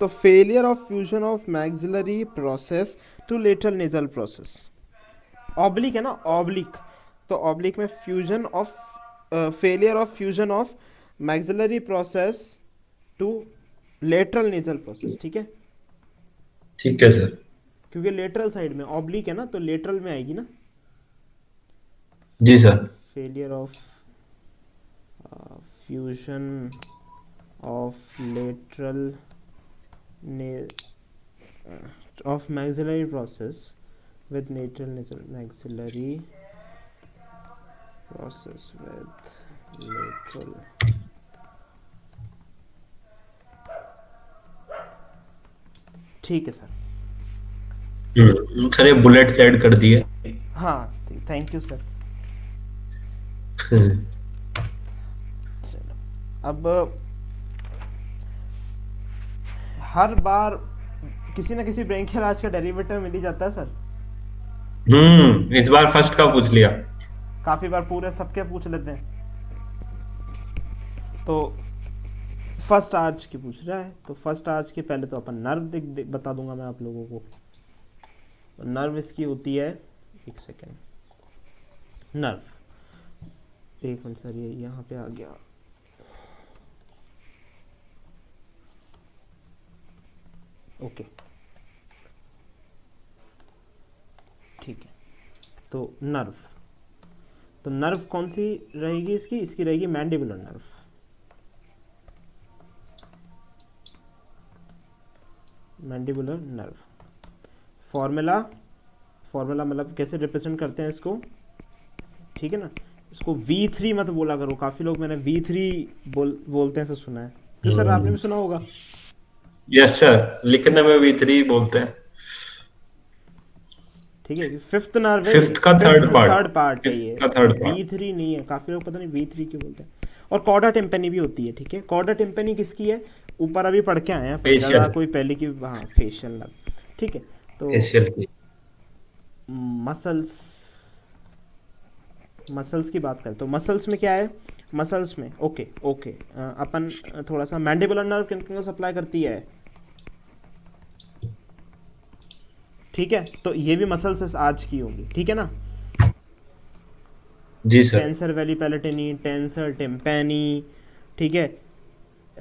तो failure of fusion of maxillary process to lateral nasal process. Oblique है ना, ऑब्लिक। तो ऑब्लिक में fusion of failure of fusion of maxillary process to lateral nasal process. ठीक है, ठीक है सर। क्योंकि लेटरल साइड में ऑब्लिक है ना, तो लेटरल में आएगी ना। जी sir. Failure of fusion of lateral of maxillary process with lateral nasal maxillary process with lateral। ठीक है सर। सर ये बुलेट्स ऐड कर दिए। हाँ, थैंक यू सर। चलो, अब हर बार किसी ना किसी ब्रेंकियल का डेरिवेटिव मिल ही जाता है सर। इस बार फर्स्ट का पूछ लिया। काफी बार पूरे सबके पूछ लेते हैं, तो फर्स्ट आर्च की पूछ रहा है। तो फर्स्ट आर्च के पहले तो अपन नर्व बता दूंगा मैं आप लोगों को। तो नर्व इसकी होती है, एक सेकेंड, नर्व एक मिनट सर, ये यहाँ पे आ गया। ओके, ठीक है। तो नर्व, तो नर्व कौन सी रहेगी इसकी? इसकी रहेगी mandibular nerve. Mandibular nerve. Formula, formula मतलब कैसे रिप्रेजेंट करते हैं इसको, ठीक है ना? इसको V3 मत बोला करो, काफी लोग मैंने V3 बोलते हैं, ऐसा सुना है। तो सर आपने भी सुना होगा। यस सर, लिखने में V3 बोलते हैं। ठीक है, फिफ्थ नर्व है, फिफ्थ का थर्ड थर्ड पार्ट है फिफ्थ ये। का थर्ड पार्ट। V3 नहीं है, काफी लोग पता नहीं V3 क्यों बोलते हैं। और कॉर्डा टिम्पेनी भी होती है। ठीक है, कॉर्डा टिम्पेनी किसकी है? ऊपर अभी पढ़ के आए हैं, पर ज़्यादा कोई पहले की, हाँ, फेशियल नर्व। ठीक है, तो फेशियल की मसल्स, मसल्स की बात करें तो मसल्स में क्या है? मसल्स में ओके अपन थोड़ा सा मैंडिबुलर नर्व किन किन को सप्लाई करती है? ठीक है, तो ये भी मसल्स आज की होंगी। ठीक है ना? जी sir. Tensor veli palatini, tensor tympani, ठीक है,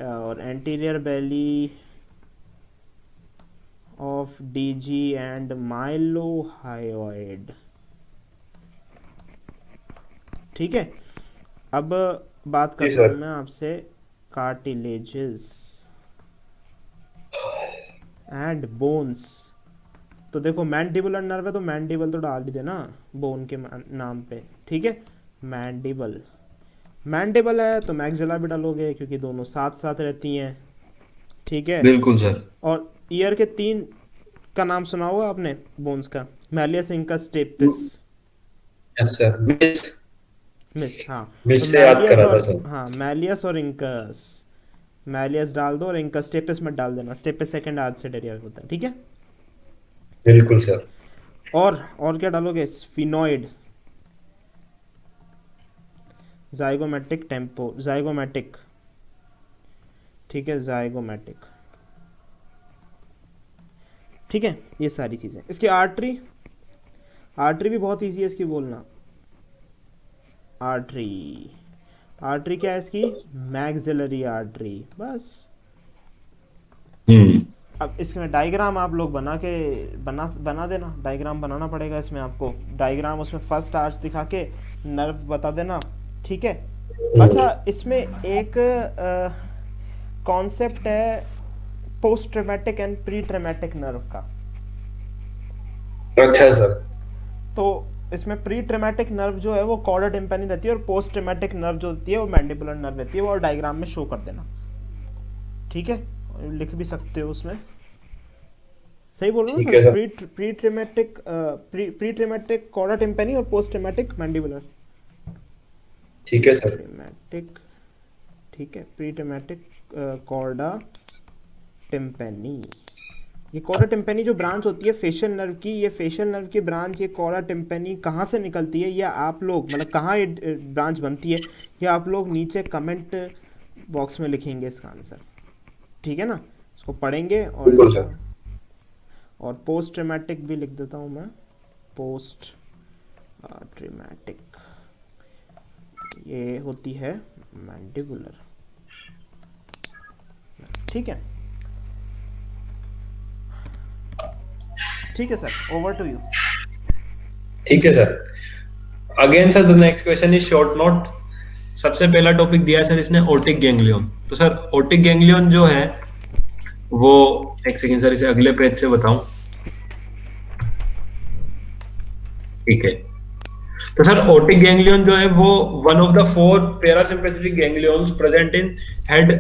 और anterior belly of DG and mylohyoid. ठीक है, अब बात जी करता हूँ सर। मैं आपसे कार्टिलेजेस एंड बोन्स। तो देखो मैंडिबुलर नर्व है तो मैंडिबल तो डाल ही देना बोन के नाम पे, ठीक है। मैंडिबल, मैंडिबल है तो मैक्सिला भी डालोगे क्योंकि दोनों साथ साथ रहती हैं, ठीक है। बिल्कुल सर। और ईयर के 3 का नाम सुना होगा आपने बोन्स का, malleus, incus, stapes, yes sir, miss miss, हाँ। तो मिस से याद मैलियस करा था और, सर। हाँ मैलियस और इंकस, मैलियस डाल दो और इंकस, स्टेपिस मत डाल देना, स्टेपिस सेकंड आर्च से डेरिवेट होता है, ठीक है। बिल्कुल सर। और क्या डालोगे, स्फिनोइड, जाइगोमेटिक, टेम्पो, जाइगोमेटिक, ठीक है, जाइगोमेटिक, ठीक है। ये सारी चीज़ें। इसकी आर्टरी, आर्टरी भी बहुत ईजी है इसकी बोलना। आर्टरी, आर्टरी क्या है इसकी, मैक्सिलरी आर्टरी, बस। हम्म। अब इसमें डायग्राम आप लोग बना देना, डायग्राम बनाना पड़ेगा इसमें आपको, डायग्राम उसमें फर्स्ट आर्च दिखा के नर्व बता देना, ठीक है। अच्छा, इसमें एक कॉन्सेप्ट है post traumatic and pre traumatic nerve का। अच्छा सर। तो इसमें प्री ट्रमेटिक नर्व जो है वो कॉर्डा टिम्पैनी रहती है और पोस्ट ट्रमेटिक नर्व जो होती है वो मैंडिबुलर नर्व रहती है, वो डायग्राम में शो कर देना, ठीक है। लिख भी सकते हो उसमें, सही बोल रहा हूँ ठीक है sir, sir. Pre traumatic chorda tympani और पोस्ट ट्रमेटिक मैंडिबुलर, ठीक है सर। ट्रमेटिक, ठीक है, प्री ट्रमेटिक कॉर्डा टिम्पैनी। ये कॉर्डा टिम्पैनी जो ब्रांच होती है फेशियल नर्व की, ये फेशियल नर्व की ब्रांच, ये कॉर्डा टिम्पैनी कहाँ से निकलती है, या आप लोग मतलब कहाँ ये ब्रांच बनती है, या आप लोग नीचे कमेंट बॉक्स में लिखेंगे इसका आंसर, ठीक है ना। इसको पढ़ेंगे और बिल्कुल इसका, सर। और पोस्ट ट्रमेटिक भी लिख देता हूँ मैं, पोस्ट ट्रमेटिक, ये होती है मैंडिबुलर, ठीक है। ठीक है सर, ओवर टू यू। ठीक है sir. Again sir the next question is short note. सबसे पहला टॉपिक दिया है सर इसने ओटिक गैंग्लियन। तो सर ओटिक गैंग्लियन जो है वो, एक सेकंड सर इसे अगले पेज से बताऊं। ठीक है। तो सर ओटिक गैंग्लियन जो है वो one of the 4 parasympathetic ganglions present in head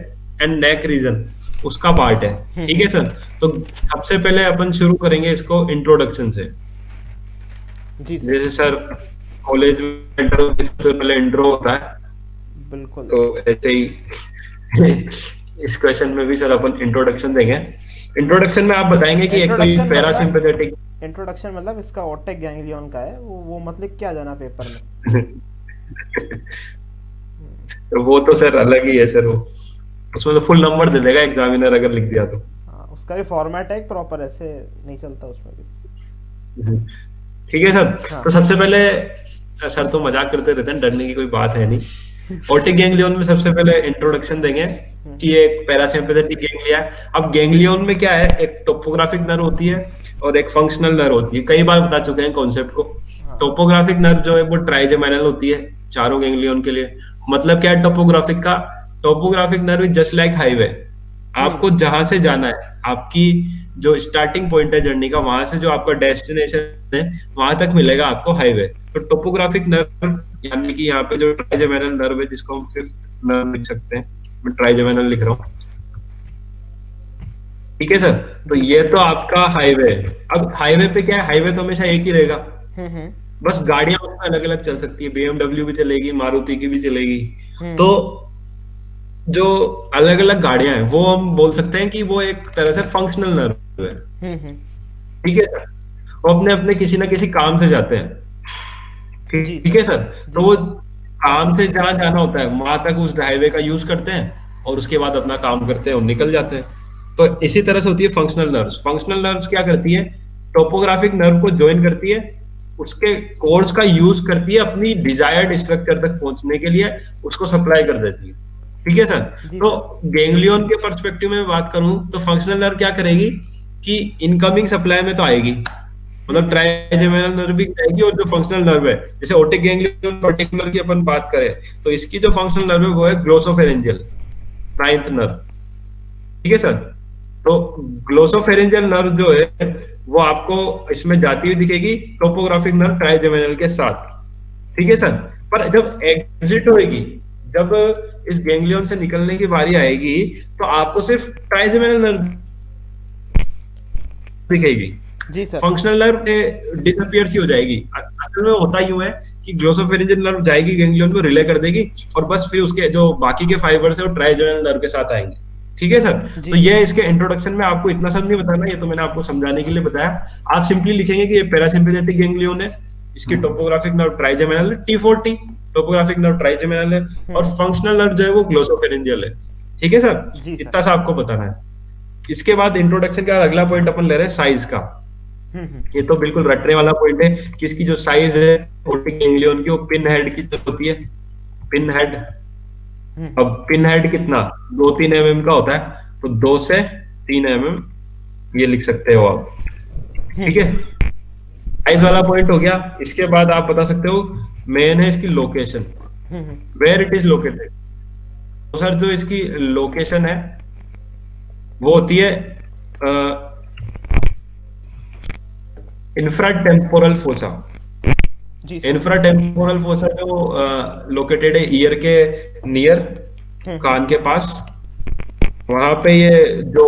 and neck region, उसका पार्ट है, ठीक है सर। तो सबसे पहले अपन शुरू करेंगे इसको इंट्रोडक्शन से। जी सर। जैसे सर कॉलेज में enter होने से पहले इंट्रो होता है, बिल्कुल। तो ऐसे ही इस क्वेश्चन में भी सर अपन इंट्रोडक्शन देंगे। इंट्रोडक्शन में आप बताएंगे कि एक कोई पैरासिम्पैथेटिक, इंट्रोडक्शन मतलब इसका ओटिक गैंग्लियन का है, वो मतलब क्या जाना पेपर में। तो वो तो सर अलग ही है सर, वो उसमें तो फुल नंबर दे देगा एग्जामिनर अगर लिख दिया तो। हाँ, उसका भी फॉर्मेट है प्रॉपर, ऐसे नहीं चलता उसमें भी। ठीक है सर। हाँ। तो सबसे पहले सर तो मजाक करते रहते हैं, डरने की कोई बात है नहीं। ओटिक गैंग्लियन में सबसे पहले इंट्रोडक्शन देंगे कि ये एक पैरासिम्पैथेटिक गैंग्लिया है। अब गैंग्लियन में क्या है, एक टोपोग्राफिक नर्व होती है और एक फंक्शनल नर्व होती है। कई बार बता चुके हैं कॉन्सेप्ट को। हाँ। टोपोग्राफिक नर्व जो है वो ट्राइजेमिनल होती है चारों गैंग्लियन के लिए। मतलब क्या है टोपोग्राफिक का, topographic nerve is just like highway. आपको जहां से जाना है, आपकी जो स्टार्टिंग पॉइंट है जर्नी का, वहां से जो आपका डेस्टिनेशन है वहां तक मिलेगा आपको हाईवे। तो टोपोग्राफिक नर्व यानी कि यहाँ पे जो ट्राइजेमिनल नर्व है, जिसको हम 5th नर्व लिख सकते हैं, मैं ट्राइजेमिनल लिख रहा हूँ, ठीक है सर। तो ये तो आपका हाईवे है। अब हाईवे पे क्या है, हाईवे तो हमेशा एक ही रहेगा, बस गाड़ियां उसमें अलग अलग चल सकती है, बीएमडब्ल्यू भी चलेगी, मारुति की भी चलेगी। तो जो अलग अलग गाड़ियां हैं वो हम बोल सकते हैं कि वो एक तरह से फंक्शनल नर्व है, ठीक है सर। वो अपने अपने किसी ना किसी काम से जाते हैं, जी ठीक है सर। तो वो काम से जहां जाना होता है वहां तक उस हाईवे का यूज करते हैं और उसके बाद अपना काम करते हैं और निकल जाते हैं। तो इसी तरह से होती है फंक्शनल नर्व्स। फंक्शनल नर्व्स क्या करती है, टोपोग्राफिक नर्व को ज्वाइन करती है, उसके कोर्स का यूज करती है अपनी डिजायर्ड स्ट्रक्चर तक पहुंचने के लिए, उसको सप्लाई कर देती है, ठीक है सर। तो गैंग्लियन के पर्सपेक्टिव में बात करूं तो फंक्शनल नर्व क्या करेगी कि इनकमिंग सप्लाई में तो आएगी, मतलब ट्राइजेमिनल नर्व भी जाएगी, और जो फंक्शनल नर्व है जैसे ओटिक गैंग्लियन पर्टिकुलर की अपन बात करें तो इसकी जो फंक्शनल नर्व है वो है ग्लोसोफेरेंजियल नाइन्थ नर्व। ठीक है सर। तो ग्लोसोफेरेंजियल नर्व जो है वो आपको इसमें जाती हुई दिखेगी टोपोग्राफिक नर्व ट्राइजेमिनल के साथ। ठीक है सर। पर जब एग्जिट होएगी, जब इस गैंग्लियन से निकलने की बारी आएगी तो आपको सिर्फ ट्राइजेमिनल नर्व दिखेगी, जी सर। फंक्शनल नर्व डिसअपियर सी हो जाएगी। असल में होता यूं है कि ग्लोसोफेरेंजियल नर्व जाएगी गैंग्लियन को रिले कर देगी, और बस फिर उसके जो बाकी के फाइबर्स है वो ट्राइजेमिनल नर्व के साथ आएंगे। ठीक है सर। जी तो ये इसके इंट्रोडक्शन में आपको इतना सब नहीं बताना, ये तो मैंने आपको समझाने के लिए बताया। आप सिंपली लिखेंगे कि ये पैरासिम्पैथेटिक गैंग्लियन है, इसकी टोपोग्राफिक नर्व ट्राइजेमिनल है, T4T टोपोग्राफिक नर्व ट्राइजेमिनल है, और फंक्शनल नर्व जो है वो ग्लोसोफेरेंजियल है। ठीक है सर। जी सर। इतना सा आपको बताना है। इसके बाद इंट्रोडक्शन का अगला पॉइंट अपन ले रहे हैं साइज का। ये तो बिल्कुल रटने वाला पॉइंट है कि इसकी जो साइज है ओटिक गैंग्लियन की वो पिन हेड की तरह होती है। पिन हेड, अब पिन हेड कितना 2-3 mm का होता है, तो 2 से 3 mm ये लिख सकते हो आप। ठीक है, साइज वाला पॉइंट हो गया। इसके बाद आप बता सकते हो मेन है इसकी location, where it is located. तो सर जो इसकी लोकेशन है वो होती है इंफ्राटेम्पोरल फोसा। जी सर। इंफ्राटेम्पोरल फोसा जो लोकेटेड है ईयर के नियर, कान के पास, वहां पे ये जो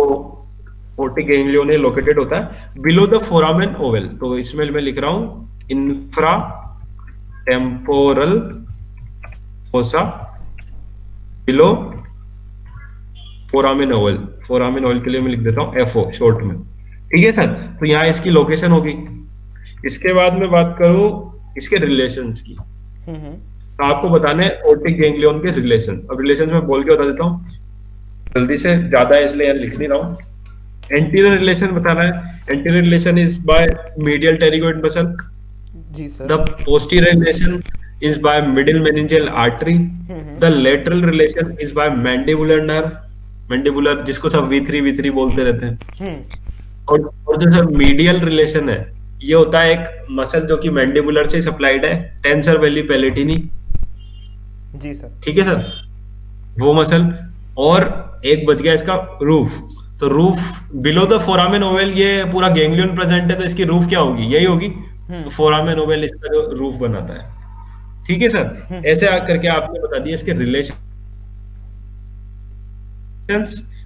ओटिक गैंग्लियन है लोकेटेड होता है बिलो द फोरामेन ओवल। तो इसमें मैं लिख रहा हूं infra temporal fossa below foramen Oval. Foramen Oval के लिए मैं लिख देता हूं FO शॉर्ट में। ठीक है सर। तो यहाँ इसकी लोकेशन होगी। इसके बाद मैं बात करूं इसके रिलेशंस की, तो आपको बताने हैं ओटिक गैंग्लियन के रिलेशन। अब रिलेशन में बोल के बता देता हूँ, जल्दी से, ज्यादा है इसलिए लिख नहीं रहा हूँ। एंटीरियर रिलेशन बताना है। Anterior relation is by medial pterygoid muscle. जी sir. The posterior relation is by middle meningeal artery. The lateral relation is by mandibular nerve, mandibular जिसको सब V3 बोलते रहते हैं। और जो सर मीडियल रिलेशन है ये होता है एक मसल जो कि मैंडिबुलर से सप्लाइड है, टेंसर वेली पैलेटिनी। जी सर। ठीक है सर, वो मसल। और एक बच गया इसका रूफ। तो roof below the foramen Oval, ये पूरा गैंग्लियन प्रेजेंट है तो इसकी रूफ क्या होगी, यही होगी। तो फोरामेन ओवल इसका जो रूफ बनाता है। ठीक है सर। ऐसे करके आपने बता दिया इसके रिलेशन।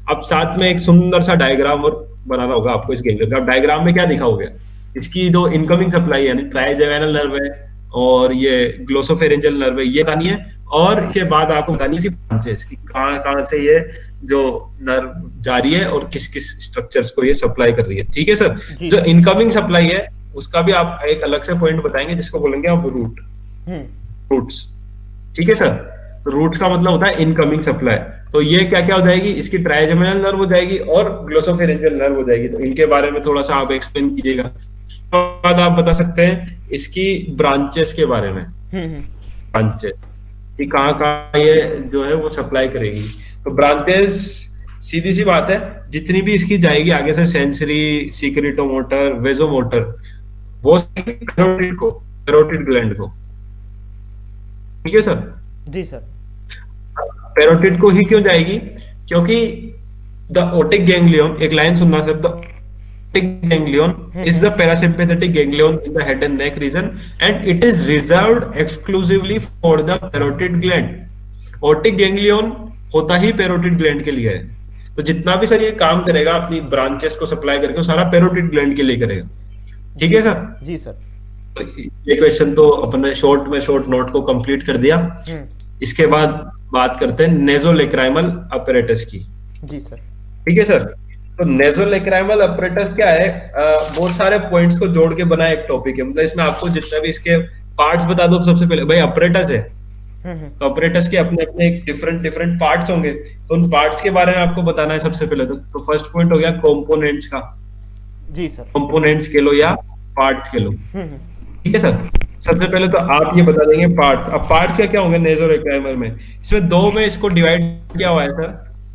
अब साथ में एक सुंदर सा डायग्राम और बनाना होगा आपको इस गैंग्लियन का। अब डायग्राम में क्या दिखाओगे, इसकी जो इनकमिंग सप्लाई यानी ट्राइजेमिनल नर्व है और ये ग्लोसोफेरेंजियल नर्व है ये बतानी है, और इसके बाद आपको बतानी है ब्रांचेस की कहां से ये जो नर्व जा रही है और किस किस स्ट्रक्चर्स को ये सप्लाई कर रही है। ठीक है सर। जो इनकमिंग सप्लाई है उसका भी आप एक अलग से पॉइंट बताएंगे जिसको बोलेंगे आप रूट, रूट्स। ठीक है सर। तो रूट्स का मतलब होता है इनकमिंग सप्लाई। तो ये क्या क्या हो जाएगी, इसकी ट्राइजेमिनल नर्व हो जाएगी और ग्लोसोफेरेंजियल नर्व हो जाएगी। तो इनके बारे में थोड़ा सा आप एक्सप्लेन कीजिएगा। बाद आप बता सकते हैं इसकी ब्रांचेस के बारे में, ब्रांचेस कि कहाँ कहाँ ये जो है वो सप्लाई करेगी। तो ब्रांचेस सीधी सी बात है, जितनी भी इसकी जाएगी आगे से सेंसरी, सीक्रेटोमोटर, वेजोमोटर, वो कैरोटिड को, कैरोटिड ग्लैंड को। ठीक है सर। जी सर। पैरोटिड को ही क्यों जाएगी, क्योंकि द ओटिक गैंग्लियन, एक लाइन सुनना sir, the otic ganglion is the parasympathetic ganglion in the head and neck region and it is reserved exclusively for the parotid gland. Otic ganglion होता ही parotid gland के लिए है। तो जितना भी sir ये काम करेगा अपनी ब्रांचेस को सप्लाई करके, वो सारा पैरोटिड ग्लैंड के लिए करेगा। ठीक है सर। जी सर। ये क्वेश्चन तो अपने शॉर्ट में शॉर्ट नोट को कंप्लीट कर दिया। इसके बाद बात करते हैं नेजोलेक्राइमल अपैरेटस की। जी सर। ठीक है सर। तो नेजोलेक्राइमल अपैरेटस क्या है, बहुत सारे पॉइंट्स को जोड़ के बना एक टॉपिक है। मतलब इसमें आपको जितना भी इसके पार्ट्स बता दो। सबसे पहले भाई अपैरेटस है, तो अपैरेटस के अपने अपने डिफरेंट डिफरेंट पार्ट्स होंगे, तो उन पार्ट्स के बारे में आपको बताना है सबसे पहले। तो फर्स्ट पॉइंट हो गया कंपोनेंट्स का। जी सर। कंपोनेंट्स के लो या पार्ट्स के लो। ठीक है सर। सबसे पहले तो आप ये बता देंगे पार्ट्स। अब पार्ट्स क्या क्या होंगे नेजोलेक्राइमल में, इसमें दो में इसको डिवाइड किया हुआ है सर,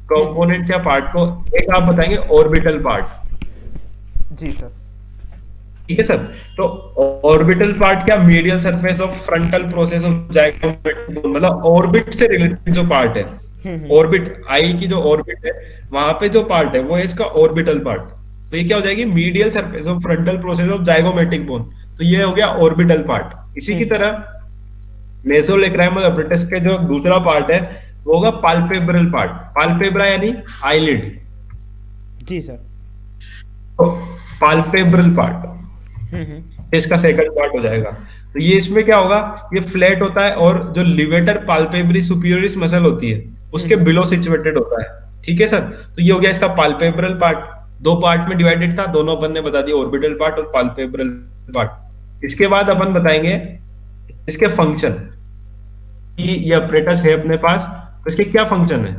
कंपोनेंट या पार्ट को। एक आप बताएंगे ऑर्बिटल पार्ट। जी सर। ठीक है सर। तो ऑर्बिटल पार्ट क्या, medial surface of frontal process of zygomatic bone, मतलब ऑर्बिट से रिलेटेड जो पार्ट है, ऑर्बिट आई की जो ऑर्बिट है वहां पे जो पार्ट है वो है इसका ऑर्बिटल पार्ट। तो ये क्या हो जाएगी, medial surface of frontal process of zygomatic bone, तो ये हो गया ऑर्बिटल पार्ट। इसी की तरह नेसोलेक्राइमल अपरेटस के जो दूसरा पार्ट है वो होगा पाल्पेब्रल पार्ट। पाल्पेब्रा यानी आईलिड, जी सर। तो पाल्पेब्रल पार्ट इसका सेकंड पार्ट हो जाएगा। तो ये इसमें क्या होगा, ये फ्लैट होता है और जो लिवेटर पाल्पेब्री सुपियोरिस मसल होती है उसके बिलो सिचुएटेड होता है। ठीक है सर। तो ये हो गया इसका पाल्पेब्रल पार्ट। दो पार्ट में डिवाइडेड था, दोनों अपन ने बता दिया, ऑर्बिटल पार्ट और पाल्पेब्रल पार्ट। इसके बाद अपन बताएंगे इसके फंक्शन कि ये अपरेटस है अपने पास, तो इसके क्या फंक्शन है,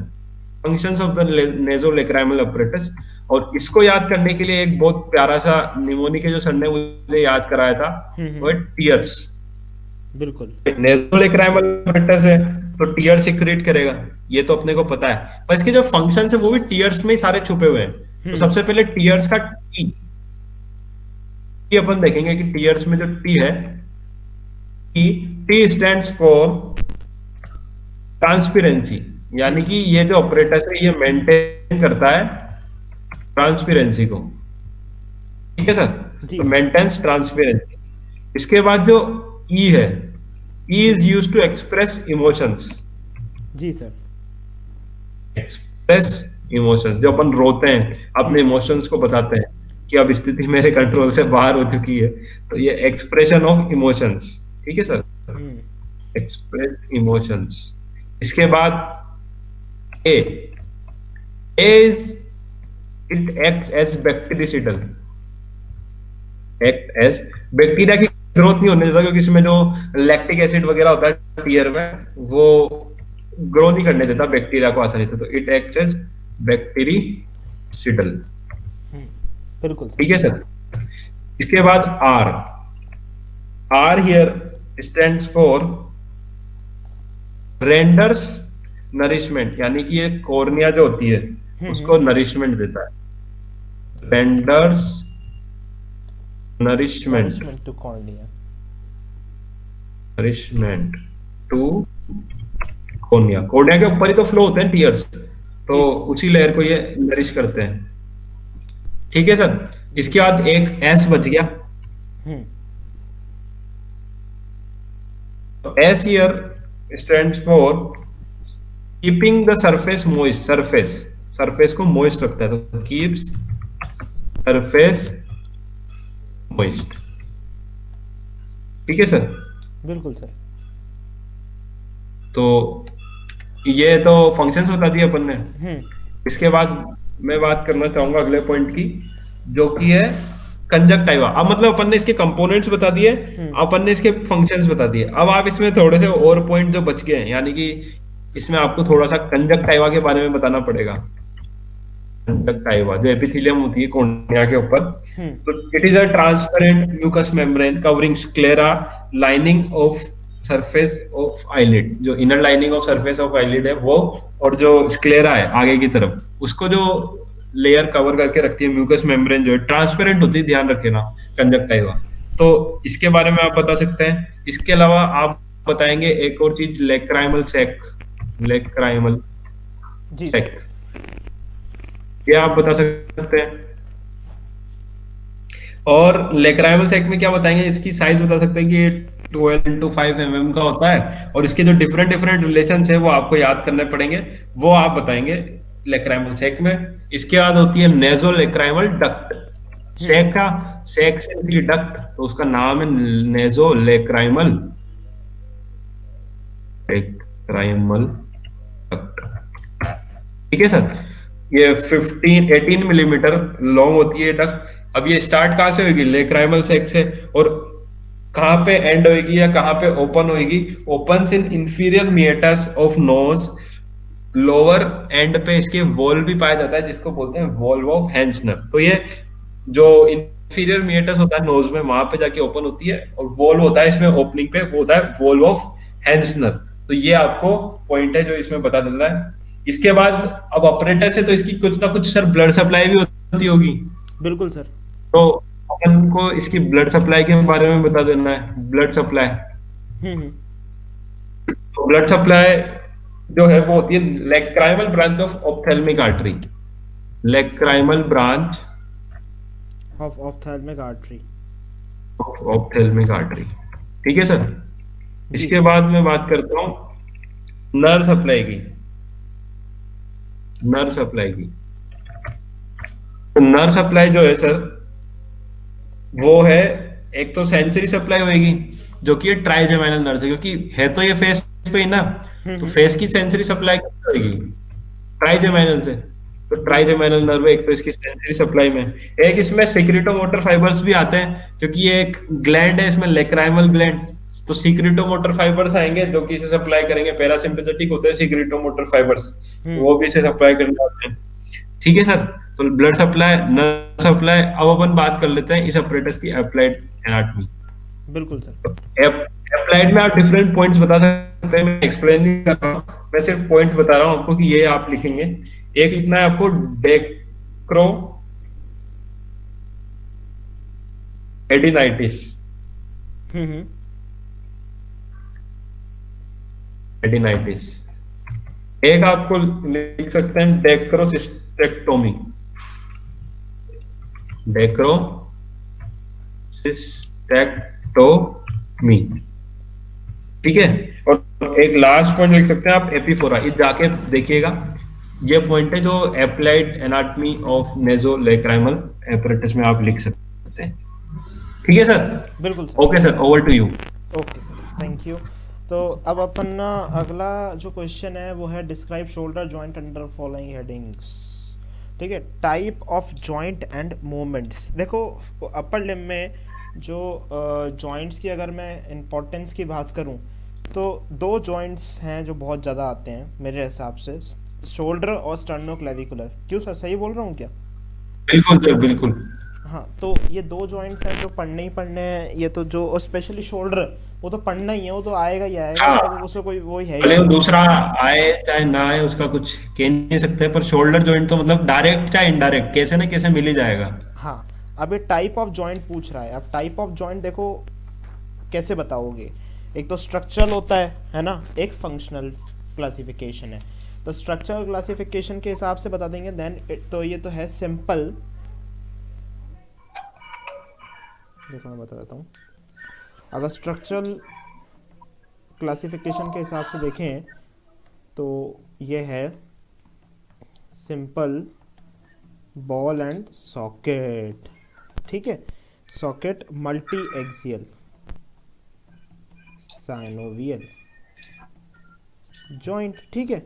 फंक्शंस ऑफ द नेसोलेक्राइमल अपरेटस। और इसको याद करने के लिए एक बहुत प्यारा सा निमोनी के जो सर ने मुझे याद कराया था वो है टीयर्स। बिल्कुल। नेसोलेक्राइमल अपरेटस है तो टीयर सिक्रेट करेगा, ये तो अपने को पता है, पर इसके जो फंक्शंस है वो भी टीयर्स में ही सारे छुपे हुए हैं। तो सबसे पहले टीयर्स का टी अपन देखेंगे कि टीयर्स में जो टी है, टी स्टैंड्स फॉर ट्रांसपेरेंसी, यानी कि ये जो ऑपरेटस है ये मेंटेन करता है ट्रांसपेरेंसी को। ठीक है सर, तो मेंटेन्स ट्रांसपेरेंसी। इसके बाद जो ई है, E is used to express emotions. जी सर। एक्सप्रेस इमोशंस, जो अपन रोते हैं अपने इमोशंस को बताते हैं कि अब स्थिति मेरे कंट्रोल से बाहर हो चुकी है, तो ये एक्सप्रेशन ऑफ इमोशंस। ठीक है सर, एक्सप्रेस इमोशंस। इसके बाद a is it act as bactericidal, act as, bacteria की ग्रोथ नहीं होने देता क्योंकि इसमें जो लैक्टिक एसिड वगैरह होता है टीयर में वो ग्रो नहीं करने देता बैक्टीरिया को आसानी से, तो इट एक्ट एज बैक्टीरियासिडल। बिल्कुल। ठीक है सर। इसके बाद R, R here stands for renders nourishment, यानी कि ये कॉर्निया जो होती है उसको नरिशमेंट देता है। Renders nourishment to cornea, nourishment to cornea. Cornea के ऊपर ही तो फ्लो होते हैं टीयर्स, तो उसी लेयर को ये नरिश करते हैं। ठीक है सर। इसके बाद एक एस बच गया, S here stands for keeping the surface moist, surface को मोइस्ट रखता है, तो कीप्स सरफेस मोइस्ट। ठीक है सर। बिल्कुल सर। तो ये तो फंक्शंस बता दिए अपन ने। इसके बाद मैं बात करना चाहूंगा अगले पॉइंट की, जो कि है कंजक्टाइवा। अब मतलब अपन ने इसके कंपोनेंट्स बता दिए, अपन ने इसके फंक्शंस बता दिए। अब आप इसमें थोड़े से और पॉइंट जो बच गए हैं, यानी कि इसमें आपको थोड़ा सा कंजक्टाइवा के बारे में बताना पड़ेगा। कंजक्टाइवा जो एपिथेलियम होती है कॉर्निया के ऊपर, तो it is a transparent mucous membrane covering sclera lining of surface of eyelid. जो inner lining of surface of eyelid है वो, और जो स्क्लेरा है आगे की तरफ, उसको जो लेयर कवर करके रखती है म्यूकस मेम्ब्रेन, जो है ट्रांसपेरेंट होती है, ध्यान रखना कंजक्टाइवा। तो इसके बारे में आप बता सकते हैं। इसके अलावा आप बताएंगे एक और चीज, लेक्राइमल सैक, लेक्राइमल सैक, क्या आप बता सकते हैं? और लेक्राइमल सैक में क्या बताएंगे, इसकी साइज बता सकते हैं कि 12 to 5 mm का होता है, और इसके जो डिफरेंट रिलेशन है वो आपको याद करने पड़ेंगे, वो आप बताएंगे लेक्राइमल सैक में। इसके बाद होती है नेजोलेक्राइमल डक्ट। सैक का, सैक से निकली डक्ट, तो उसका नाम है नेजोलेक्राइमल डक्ट। ठीक है सर। ये 18 मिलीमीटर लॉन्ग होती है डक्ट। अब ये स्टार्ट कहां से होगी, लेक्राइमल सैक से, और कहां पे एंड होगी या कहां पे ओपन होगी, open in inferior meatus of nose, lower and पे इसके वॉल भी पाया जाता है जिसको बोलते हैं वॉल्व ऑफ हेंसनर। तो ये जो इंफीरियर मिएटस होता है नोज में, वहां पे जाके ओपन होती है, और वॉल्व होता है इसमें ओपनिंग पे, वो होता है वॉल्व ऑफ हेंसनर। तो ये आपको पॉइंट है जो इसमें बता देना है। इसके बाद अब ऑपरेटर से तो इसकी कुछ ना कुछ सर ब्लड सप्लाई भी होती होगी। बिल्कुल सर। तो अपन को इसकी ब्लड सप्लाई के बारे में बता देना है। ब्लड सप्लाई, हम्म। तो ब्लड सप्लाई जो है वो होती है lacrimal branch of ophthalmic artery. Lacrimal branch of ophthalmic artery. Of ophthalmic artery, ठीक है सर। जी इसके सर। बाद मैं बात करता हूँ नर्व सप्लाई की। नर्व सप्लाई की, तो नर्व सप्लाई जो है सर वो है, एक तो सेंसरी सप्लाई होगी जो कि ट्राइजेमिनल नर्व है, क्योंकि है तो ये फेस पे ही ना, तो हम्म। फेस की सेंसरी सप्लाई किससे होगी? ट्राइजेमिनल से। तो बिल्कुल। ट्राइजेमिनल नर्व एक तो इसकी सेंसरी सप्लाई में, एक इसमें सिक्रिटोमोटर फाइबर्स भी आते हैं, क्योंकि ये एक ग्लैंड है इसमें, लेक्राइमल ग्लैंड। तो सिक्रिटोमोटर फाइबर्स आएंगे जो कि इसे सप्लाई करेंगे, पैरासिम्पैथेटिक होते हैं सिक्रिटोमोटर फाइबर्स, तो हम्म। वो भी इसे सप्लाई करने आते हैं। ठीक है सर। तो ब्लड सप्लाई, नर्व सप्लाई। अब अपन बात कर लेते हैं इस apparatus की अप्लाइड एनाटॉमी। बिल्कुल सर। अप्लाइड में आप डिफरेंट पॉइंट्स बता सकते हैं, मैं एक्सप्लेन नहीं कर रहा हूँ, मैं सिर्फ पॉइंट बता रहा हूँ आपको कि ये आप लिखेंगे। एक लिखना है आपको डेक्रो एडिनाइटिस। हम्म। एडिनाइटिस। एक आपको लिख सकते हैं डेक्रोसिस्टेक्टोमी। डेक्रोसिस्टेक्टोमी, ठीक है। और एक लास्ट पॉइंट लिख सकते हैं आप एपिफोरा। ये जाके देखिएगा, ये पॉइंट है जो अप्लाइड एनाटॉमी ऑफ नेजोलेक्राइमल apparatus में आप लिख सकते हैं। ठीक है सर। बिल्कुल sir. Okay sir, over to you. Okay sir, thank you. तो अब अपन ना अगला जो क्वेश्चन है वो है describe shoulder joint under following headings. ठीक है, type of joint and movements. देखो अपर लिम्ब में जो जॉइंट्स की अगर मैं इम्पोर्टेंस की बात करूं तो दो जॉइंट्स हैं जो बहुत ज़्यादा आते हैं मेरे हिसाब से, शोल्डर और स्टर्नोक्लेविकुलर। क्यों सर, सही बोल रहा हूँ क्या? बिल्कुल सर, बिल्कुल। हाँ, तो ये दो जॉइंट्स हैं जो पढ़ने ही पढ़ने हैं। ये तो जो स्पेशली शोल्डर, वो तो पढ़ना ही है, वो तो आएगा ही आएगा, हाँ, उसका तो उसका कोई वो ही है ही भले वो नहीं। दूसरा आए चाहे ना आए उसका कुछ कह नहीं सकते, पर शोल्डर जॉइंट तो मतलब डायरेक्ट चाहे इनडायरेक्ट कैसे ना कैसे मिल ही जाएगा। हाँ, अब ये टाइप ऑफ जॉइंट पूछ रहा है। अब टाइप ऑफ जॉइंट देखो कैसे बताओगे। एक तो स्ट्रक्चरल होता है ना, एक फंक्शनल क्लासिफिकेशन है। तो स्ट्रक्चरल क्लासिफिकेशन के हिसाब से बता देंगे। देन तो ये तो है सिंपल। देखो मैं बता देता हूँ। अगर स्ट्रक्चरल क्लासिफिकेशन के हिसाब से देखें तो ये है सिंपल, बॉल एंड सॉकेट। ठीक है, socket, multi axial, synovial joint. ठीक है,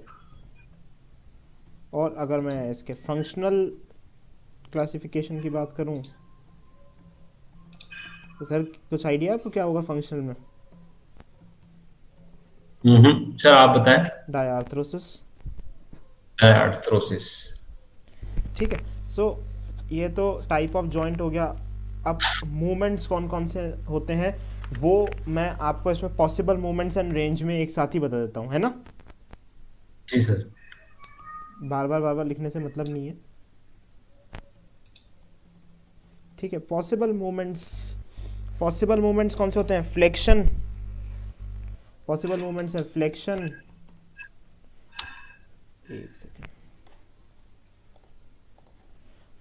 और अगर मैं इसके फंक्शनल क्लासिफिकेशन की बात करूं तो सर कुछ आइडिया आपको क्या होगा फंक्शनल में? सर आप बताएं। डायआर्थ्रोसिस। आर्थ्रोसिस। ठीक है, सो ये तो टाइप ऑफ जॉइंट हो गया। अब मूवमेंट्स कौन कौन से होते हैं वो मैं आपको इसमें पॉसिबल मूवमेंट्स एंड रेंज में एक साथ ही बता देता हूँ, है ना। जी सर। बार बार लिखने से मतलब नहीं है। ठीक है, पॉसिबल मूवमेंट्स कौन से होते हैं? फ्लेक्शन, पॉसिबल मूवमेंट्स है फ्लेक्शन, एक सेकेंड,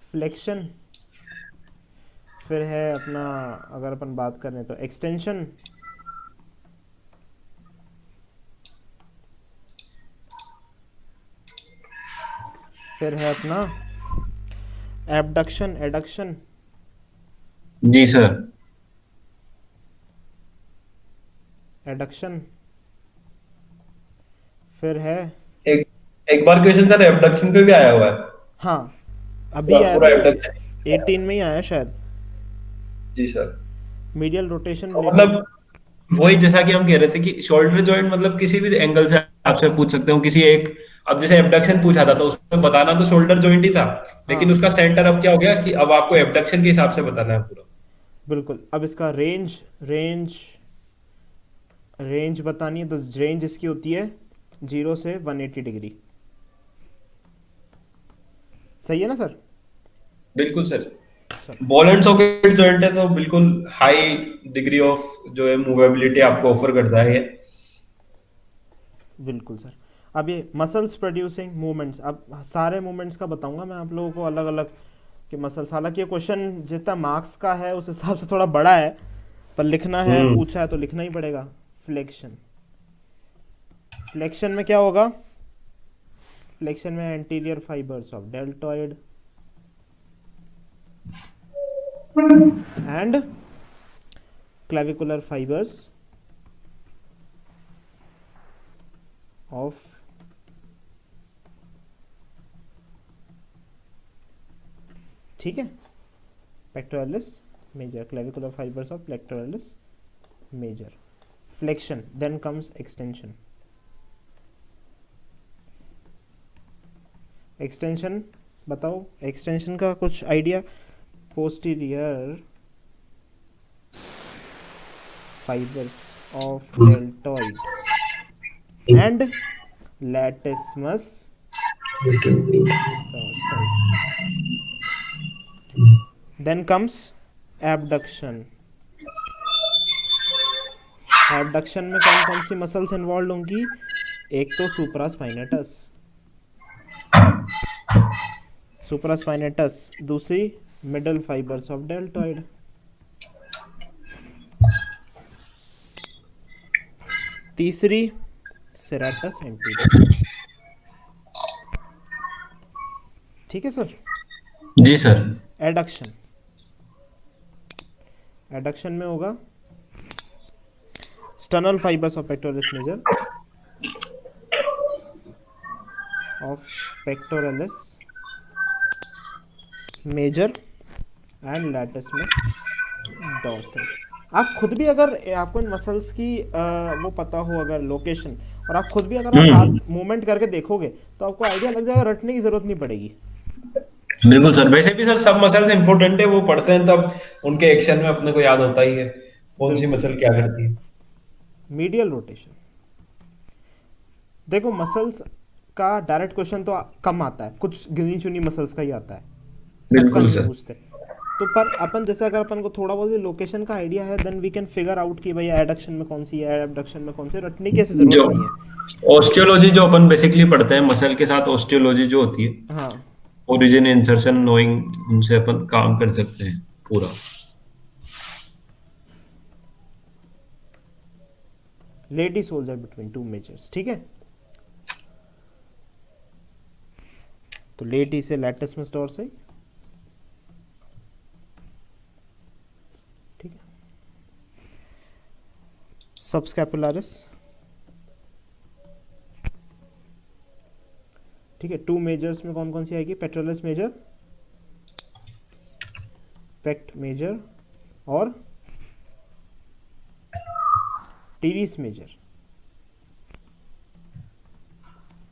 फ्लेक्शन, फिर है अपना, अगर अपन बात करें तो एक्सटेंशन, फिर है अपना एबडक्शन, एडक्शन, जी सर। एडक्शन, फिर है, एक एक बार क्वेश्चन सर एबडक्शन पे भी आया हुआ है। हाँ अभी पूरा आया पूरा था, एबडक्शन। 18 में ही आया शायद, जी सर। मीडियल रोटेशन तो रिलेटेड। मतलब वही जैसा कि हम कह रहे थे कि शोल्डर जॉइंट मतलब किसी भी एंगल से आपसे पूछ सकते हो किसी एक। अब जैसे एबडक्शन पूछा था तो उसमें बताना तो शोल्डर जॉइंट ही था, लेकिन हाँ उसका सेंटर अब क्या हो गया कि अब आपको एबडक्शन के हिसाब से बताना है पूरा। बिल्कुल। अब इसका रेंज बतानी है तो रेंज इसकी होती है 0 से 180 डिग्री। सही है ना सर? बिल्कुल sir. Ball and socket joint है तो बिल्कुल हाई डिग्री ऑफ जो है मूवेबिलिटी आपको ऑफर करता है ये। बिल्कुल सर। अब ये मसल्स प्रोड्यूसिंग मूवमेंट्स, अब सारे मूवमेंट्स का बताऊंगा मैं आप लोगों को अलग अलग कि मसल्स, हालांकि ये क्वेश्चन जितना मार्क्स का है उस हिसाब से थोड़ा बड़ा है, पर लिखना है, पूछा है तो लिखना ही पड़ेगा। फ्लेक्शन, फ्लेक्शन में क्या होगा? फ्लेक्शन में anterior fibres of deltoid and clavicular fibres of ठीक है pectoralis major, clavicular fibres of pectoralis major. Flexion, then comes extension. Extension बताओ, एक्सटेंशन का कुछ idea? Posterior fibres of deltoid and latissimus dorsal. Then comes abduction. Abduction में कौन कौन सी muscles involve होंगी? एक तो सुप्रास्पाइनेटस, सुप्रास्पाइनेटस, दूसरी मिडल फाइबर्स ऑफ डेल्टॉइड, तीसरी सेरेटस एंटीरियर। ठीक है सर। जी सर। एडक्शन, एडक्शन में होगा sternal fibres of pectoralis major, of pectoralis major and latissimus dorsal. आप खुद भी अगर आपको इन मसल्स की वो पता हो अगर लोकेशन, और आप खुद भी अगर आप हाथ मूवमेंट करके देखोगे तो आपको आइडिया लग जाएगा, रटने की जरूरत नहीं पड़ेगी। बिल्कुल सर। वैसे भी सर सब मसल्स इंपॉर्टेंट है, वो पढ़ते हैं तब उनके एक्शन में अपने को याद होता ही है कौन सी मसल क्या करती है। मीडियल रोटेशन, देखो मसल्स का डायरेक्ट क्वेश्चन तो कम आता है, कुछ गिनी चुनी मसल्स का ही आता है, सबका नहीं पूछते। तो पर अपन जैसे अगर अपन को थोड़ा बहुत भी लोकेशन का आइडिया है, then we can figure out कि भाई एडक्शन में कौन सी है, एबडक्शन में कौन सी, रटने की ऐसी जरूरत नहीं है। ऑस्टियोलॉजी जो अपन बेसिकली पढ़ते हैं मसल के साथ, ऑस्टियोलॉजी जो होती है, हाँ, ओरिजिन इंसर्शन नोइंग, उनसे अपन काम कर सकते हैं पूरा। Lady soldier between two measures, ठीक है। तो लेडी से लैटिस्मस डॉर्सी, ठीक है। सबस्कैपुलारिस, ठीक है। टू मेजर्स में कौन कौन सी आएगी? पेक्टोरलिस मेजर, पेक्ट मेजर और टीरिस मेजर,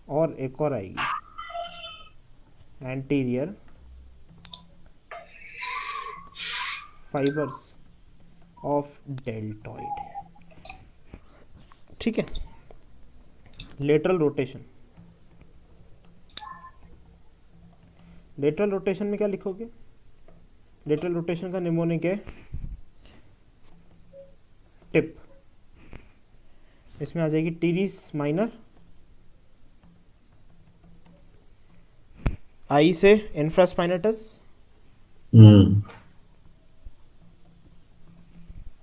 और एक और आएगी एंटीरियर फाइबर्स ऑफ डेल्टॉइड, ठीक है। लेटरल रोटेशन, लेटरल रोटेशन में क्या लिखोगे? लेटरल रोटेशन का निमोनिक है टिप, इसमें आ जाएगी टीरिस माइनर, आई से infraspinatus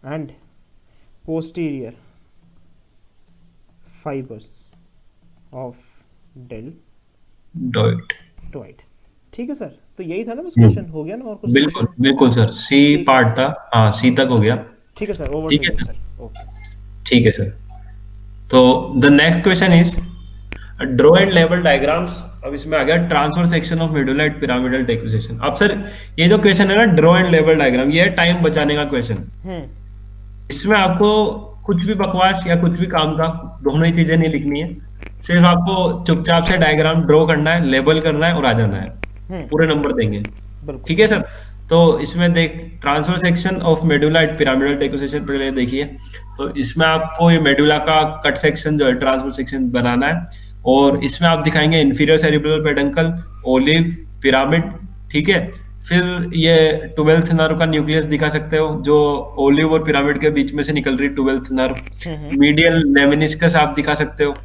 and posterior fibres of deltoid, ठीक है सर। तो यही था ना बस क्वेश्चन, हो गया ना? और कुछ? बिल्कुल बिल्कुल सर, सी पार्ट था, हाँ सी तक हो गया। ठीक है सर, ओवर ठीक है सर, ओके। ठीक है सर। तो the next question is draw and label diagrams. अब इसमें आ गया transfer section of medulla at pyramidal decussation. अब सर ये जो क्वेश्चन है ना, ड्रॉ एंड लेबल डायग्राम, ये है टाइम बचाने का क्वेश्चन। इसमें आपको कुछ भी बकवास या कुछ भी काम का दोनों ही चीजें नहीं लिखनी है, सिर्फ आपको चुपचाप से डायग्राम ड्रॉ करना है, लेबल करना है और आ जाना है, पूरे नंबर देंगे। ठीक है सर। तो इसमें देख transfer section of medulla at pyramidal decussation पहले देखिए। तो इसमें आपको ये मेडुला का कट सेक्शन जो है ट्रांसफर सेक्शन बनाना है, और इसमें आप दिखाएंगे inferior cerebral peduncle, olive, pyramid, ठीक है। फिर ये 12th नर्व का न्यूक्लियस दिखा सकते हो, जो ओलिव और पिरामिड के बीच में से निकल रही 12th नर्व। मीडियल लेमिनिस्कस आप दिखा सकते हो,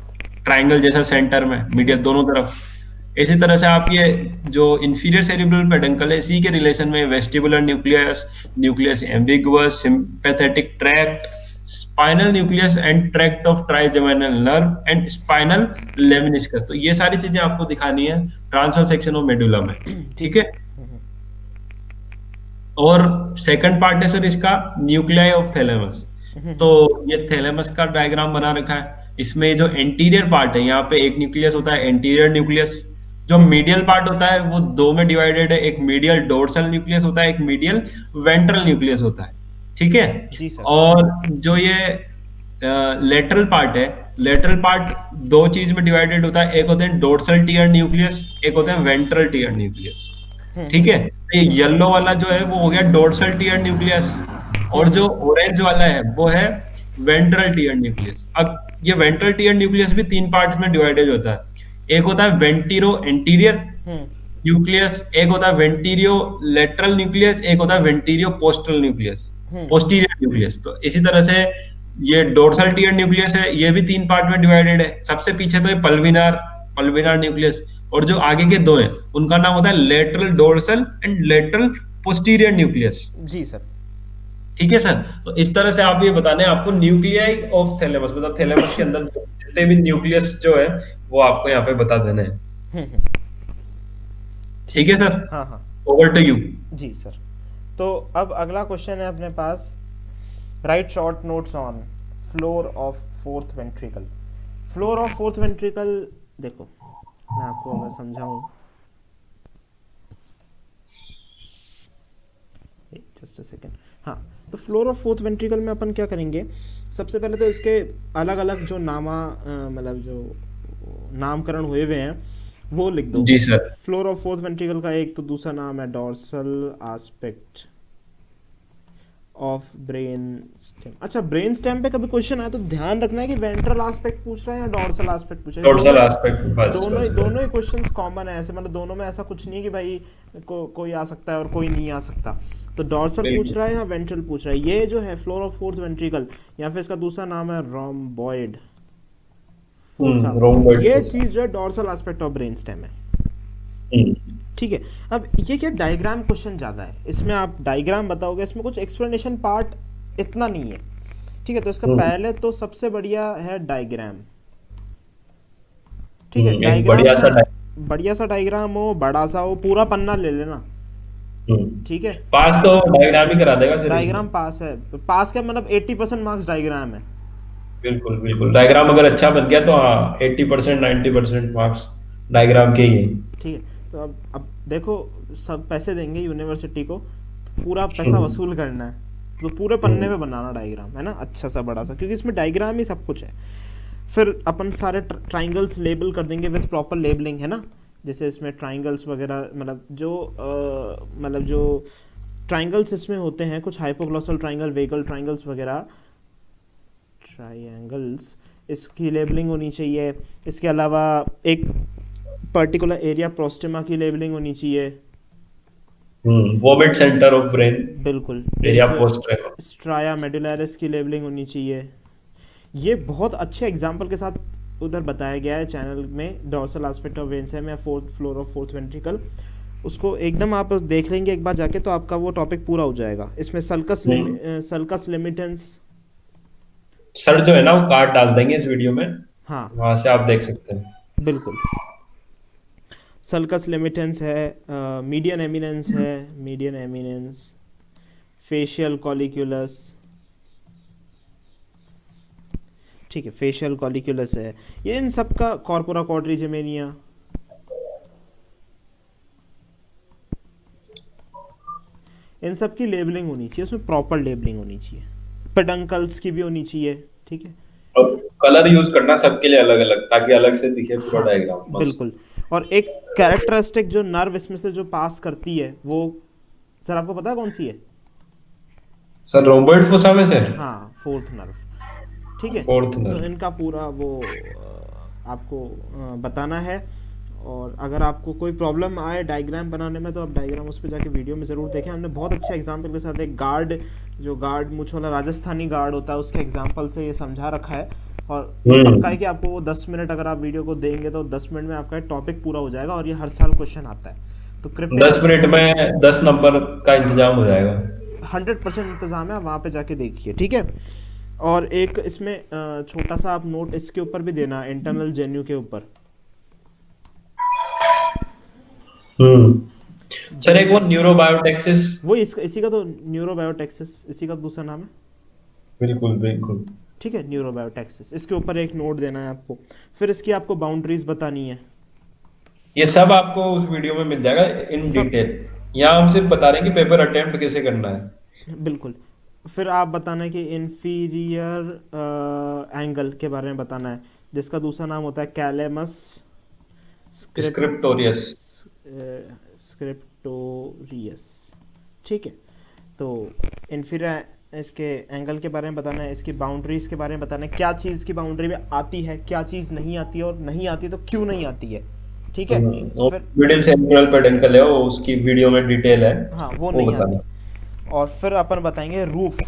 ट्राइंगल जैसा सेंटर में, मीडियल दोनों तरफ। इसी तरह से आप ये जो इंफीरियर सेरिब्रल पेडंकल है, इसी के रिलेशन में vestibular nucleus, nucleus ambiguous, sympathetic tract, spinal nucleus and tract of trigeminal nerve and spinal lemniscus, तो ये सारी चीजें आपको दिखानी है ट्रांसवर्स सेक्शन ऑफ मेडुला में। ठीक है। और सेकंड पार्ट है सर इसका न्यूक्लियाई ऑफ थैलेमस। तो ये थैलेमस का डायग्राम बना रखा है। इसमें जो एंटीरियर पार्ट है, यहाँ पे एक न्यूक्लियस होता है एंटीरियर न्यूक्लियस। जो मीडियल पार्ट होता है वो दो में डिवाइडेड है, एक मीडियल डोर्सल न्यूक्लियस होता है, एक मीडियल वेंट्रल न्यूक्लियस होता है। ठीक है। जी सर। और जो ये लेटरल पार्ट है, लेटरल पार्ट दो चीज में डिवाइडेड होता है, एक होते हैं डोर्सल टीयर न्यूक्लियस, एक होते हैं वेंट्रल टीयर न्यूक्लियस। ठीक है। तो ये येलो वाला जो है वो हो गया डोर्सल टीयर न्यूक्लियस, और जो ऑरेंज वाला है वो है वेंट्रल टीयर न्यूक्लियस। अब ये वेंट्रल टीयर न्यूक्लियस भी तीन पार्ट में डिवाइडेड होता है। एक होता है वेंटिरो एंटीरियर न्यूक्लियस, एक होता है वेंटीरियो लेटरल न्यूक्लियस, एक होता है वेंटीरियो पोस्टरल न्यूक्लियस, पोस्टीरियर न्यूक्लियस। तो इसी तरह से ये डोर्सल टीयर न्यूक्लियस है, ये भी तीन पार्ट में डिवाइडेड है। सबसे पीछे तो ये पल्विनार पल्विनार न्यूक्लियस, और जो आगे के दो हैं उनका नाम होता है lateral dorsal and lateral posterior nucleus. जी सर। ठीक है सर। तो इस तरह से आप ये बताने हैं आपको न्यूक्लियाई ऑफ थैलेमस, मतलब थैलेमस के अंदर जितने भी न्यूक्लियस जो है वो आपको यहाँ पे बता देने हैं। ठीक है सर। हाँ हाँ। Over to you. जी सर। तो अब अगला क्वेश्चन है अपने पास, write short notes on floor of fourth ventricle. Floor of fourth ventricle, देखो मैं आपको अगर समझाऊं, जस्ट अ सेकेंड। हाँ, तो फ्लोर ऑफ फोर्थ वेंट्रिकल में अपन क्या करेंगे, सबसे पहले तो इसके अलग अलग जो मतलब जो नामकरण हुए हुए हैं वो लिख दो। जी sir. Floor of fourth ventricle का एक तो दूसरा नाम है dorsal aspect of brain stem. अच्छा, ब्रेन स्टेम पे कभी क्वेश्चन आया तो ध्यान रखना है कि वेंट्रल एस्पेक्ट पूछ रहा है या डोर्सल एस्पेक्ट पूछ रहा है। डोर्सल एस्पेक्ट, बस दोनों ही क्वेश्चंस कॉमन है ऐसे, मतलब दोनों में ऐसा कुछ नहीं है कि भाई कोई आ सकता है और कोई नहीं आ सकता। तो डोर्सल पूछ रहा है या वेंट्रल पूछ रहा है। ये जो है फ्लोर ऑफ फोर्थ वेंट्रिकल, या फिर इसका दूसरा नाम है रोम्बॉइड फोसा, ये चीज जो है dorsal aspect of brain stem है। ठीक है। अब ये क्या डायग्राम क्वेश्चन ज़्यादा है, इसमें आप डायग्राम बताओगे, इसमें कुछ एक्सप्लेनेशन पार्ट इतना नहीं है। ठीक है। तो इसका पहले तो सबसे बढ़िया है डायग्राम। ठीक है। डायग्राम बढ़िया सा डायग्राम हो, बड़ा सा हो, पूरा पन्ना ले लेना। ठीक है। पास तो डायग्राम ही करा देगा। डायग्राम पास है, पास का मतलब 80% मार्क्स डायग्राम है। बिल्कुल बिल्कुल, डायग्राम अगर अच्छा बन गया तो हाँ 80% 90% मार्क्स डायग्राम के ही है। ठीक है। तो अब देखो, सब पैसे देंगे यूनिवर्सिटी को, तो पूरा पैसा वसूल करना है, तो पूरे पन्ने पे बनाना डायग्राम, है ना, अच्छा सा बड़ा सा, क्योंकि इसमें डायग्राम ही सब कुछ है। फिर अपन सारे ट्राइंगल्स लेबल कर देंगे विथ प्रॉपर लेबलिंग, है ना। जैसे इसमें ट्राइंगल्स वगैरह, मतलब जो ट्राइंगल्स इसमें होते हैं कुछ, हाइपोग्लॉसल ट्राइंगल, वेगल ट्राइंगल्स वगैरह, ट्राइंगल्स, इसकी लेबलिंग होनी चाहिए। इसके अलावा एक पर्टिकुलर एरिया प्रोस्टेमा की लेबलिंग होनी चाहिए। वोमिट सेंटर ऑफ ब्रेन, बिल्कुल, एरिया पोस्टेमा, स्ट्राया मेडुलरिस की लेबलिंग होनी चाहिए। ये बहुत अच्छे एग्जांपल के साथ उधर बताया गया है चैनल में, dorsal aspect of brain stem या fourth floor of fourth ventricle. उसको एकदम आप देख लेंगे एक बार जाके, तो आपका वो टॉपिक पूरा हो जाएगा। इसमें सल्कस लिमिटेंस सर जो है ना वो कार्ड डाल देंगे इस वीडियो में, हाँ वहां से आप देख सकते हैं। बिल्कुल। सल्कस लिमिटेंस है, मीडियन एमिनेंस है, मीडियन एमिनेंस, फेशियल कॉलिक्यूलस, ठीक है, फेशियल कॉलिक्यूलस है ये, इन सब का कॉर्पोरा क्वाड्रिजेमिनिया, इन सब की लेबलिंग होनी चाहिए, उसमें प्रॉपर लेबलिंग होनी चाहिए। पेडंकल्स की भी होनी चाहिए। ठीक है। और कलर यूज करना सबके लिए अलग अलग, ताकि अलग से दिखे पूरा डायग्राम। बिल्कुल। और एक कैरेक्टरिस्टिक जो नर्व इसमें से जो पास करती है, वो सर आपको पता है कौन सी है? सर रोम्बॉइड फोसा में से, हाँ, फोर्थ नर्व। ठीक है। फोर्थ तो नर्व, इनका पूरा वो आपको बताना है। और अगर आपको कोई प्रॉब्लम आए डायग्राम बनाने में तो आप डायग्राम उस पर जाके वीडियो में ज़रूर देखें। हमने बहुत अच्छे एग्जाम्पल के साथ एक गार्ड, जो गार्ड मूंछ वाला राजस्थानी गार्ड होता है, उसके एग्जाम्पल से ये समझा रखा है। और ये पक्का है कि आपको वो 10 मिनट अगर आप वीडियो को देंगे तो 10 मिनट में आपका टॉपिक पूरा हो जाएगा, और ये हर साल क्वेश्चन आता है। तो कृपया 10 मिनट में 10 नंबर का इंतजाम हो जाएगा। 100% इंतज़ाम है, वहाँ पे जाके देखिए, ठीक है। और एक इसमें छोटा सा आप नोट इसके ऊपर भी देना, इंटरनल जेन्यू के ऊपर। सर एक वो न्यूरोबायोटेक्सिस। वो इसका, इसी का तो न्यूरोबायोटेक्सिस इसी का दूसरा नाम है। बिल्कुल बिल्कुल। ठीक है, न्यूरोबायोटेक्सिस, इसके ऊपर एक नोट देना है आपको। फिर इसकी आपको बाउंड्रीज बतानी है। ये सब आपको उस वीडियो में मिल जाएगा इन सब, डिटेल। यहाँ हम सिर्फ बता रहे हैं कि पेपर अटेम्प्ट कैसे करना है। बिल्कुल। फिर आप बताना है कि इन्फीरियर एंगल के बारे में बताना है, जिसका दूसरा नाम होता है कैलेमस स्क्रिप्टोरियस। स्क्रिप्टोरियस। ठीक है, तो इन्फीरियर इसके एंगल के बारे में बताना है, इसकी बाउंड्रीज के बारे में बताना है, क्या चीज़ की बाउंड्री में आती है, क्या चीज़ नहीं आती है, और नहीं आती तो क्यों नहीं आती है। ठीक है, फिर मिडिल सेंट्रल पेडंकल है वो, उसकी वीडियो में डिटेल है, हाँ वो वो नहीं बताना। आती। और फिर अपन बताएंगे रूफ,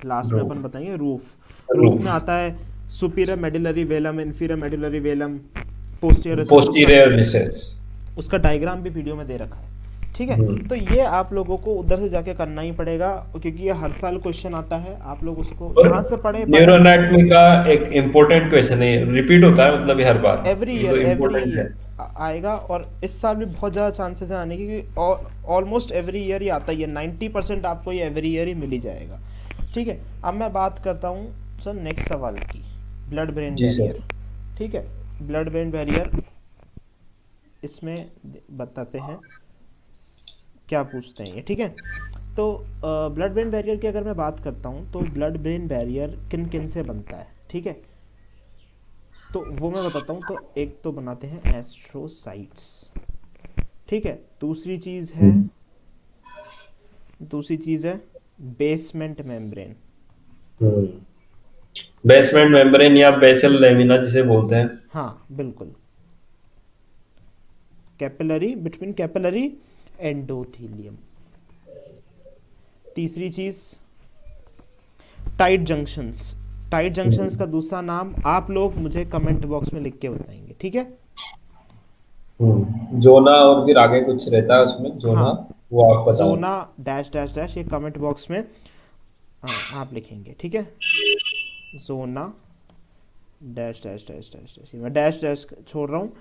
लास्ट में अपन बताएंगे रूफ। रूफ में रूफ, आता है superior medullary velum, inferior medullary velum, posterior, posterior recess. उसका डायग्राम भी वीडियो में दे रखा है। ठीक है, तो ये आप लोगों को उधर से जाके करना ही पड़ेगा, क्योंकि ये हर साल क्वेश्चन आता है। आप लोग उसको यहाँ से पढ़े, न्यूरो एनाटॉमी का एक इम्पोर्टेंट क्वेश्चन है, रिपीट होता है मतलब ये हर बार, एवरी ये तो ईयर इम्पोर्टेंट है। आएगा। और इस साल भी बहुत ज़्यादा चांसेस हैं आने की, क्योंकि ऑलमोस्ट एवरी ईयर ही आता ही है। 90% आपको ये एवरी ईयर ही मिल ही जाएगा। ठीक है, अब मैं बात करता हूँ सर नेक्स्ट सवाल की, ब्लड ब्रेन जी बैरियर। सर। ठीक है, ब्लड ब्रेन बैरियर, इसमें बताते हैं क्या पूछते हैं ये। ठीक है, तो ब्लड ब्रेन बैरियर की अगर मैं बात करता हूँ तो ब्लड ब्रेन बैरियर किन किन से बनता है। ठीक है, तो वो मैं बताता हूँ। तो एक तो बनाते हैं एस्ट्रोसाइट्स। ठीक है, दूसरी चीज़ है बेसमेंट मेम्ब्रेन। बेसमेंट मेम्ब्रेन या बेसल लेमिना जिसे बोलते हैं। हाँ बिल्कुल, कैपिलरी, बिटवीन कैपिलरी एंडोथेलियम। तीसरी चीज टाइट जंक्शंस। टाइट जंक्शंस का दूसरा नाम आप लोग मुझे कमेंट बॉक्स में लिख के बताएंगे। ठीक है, जोना और फिर आगे कुछ रहता है उसमें, जोना, हाँ, वो आप बताओ। जोना डैश डैश डैश, ये कमेंट बॉक्स में आप लिखेंगे। ठीक है, zona dash dash dash dash dash, मैं डैश डैश छोड़ रहा हूँ।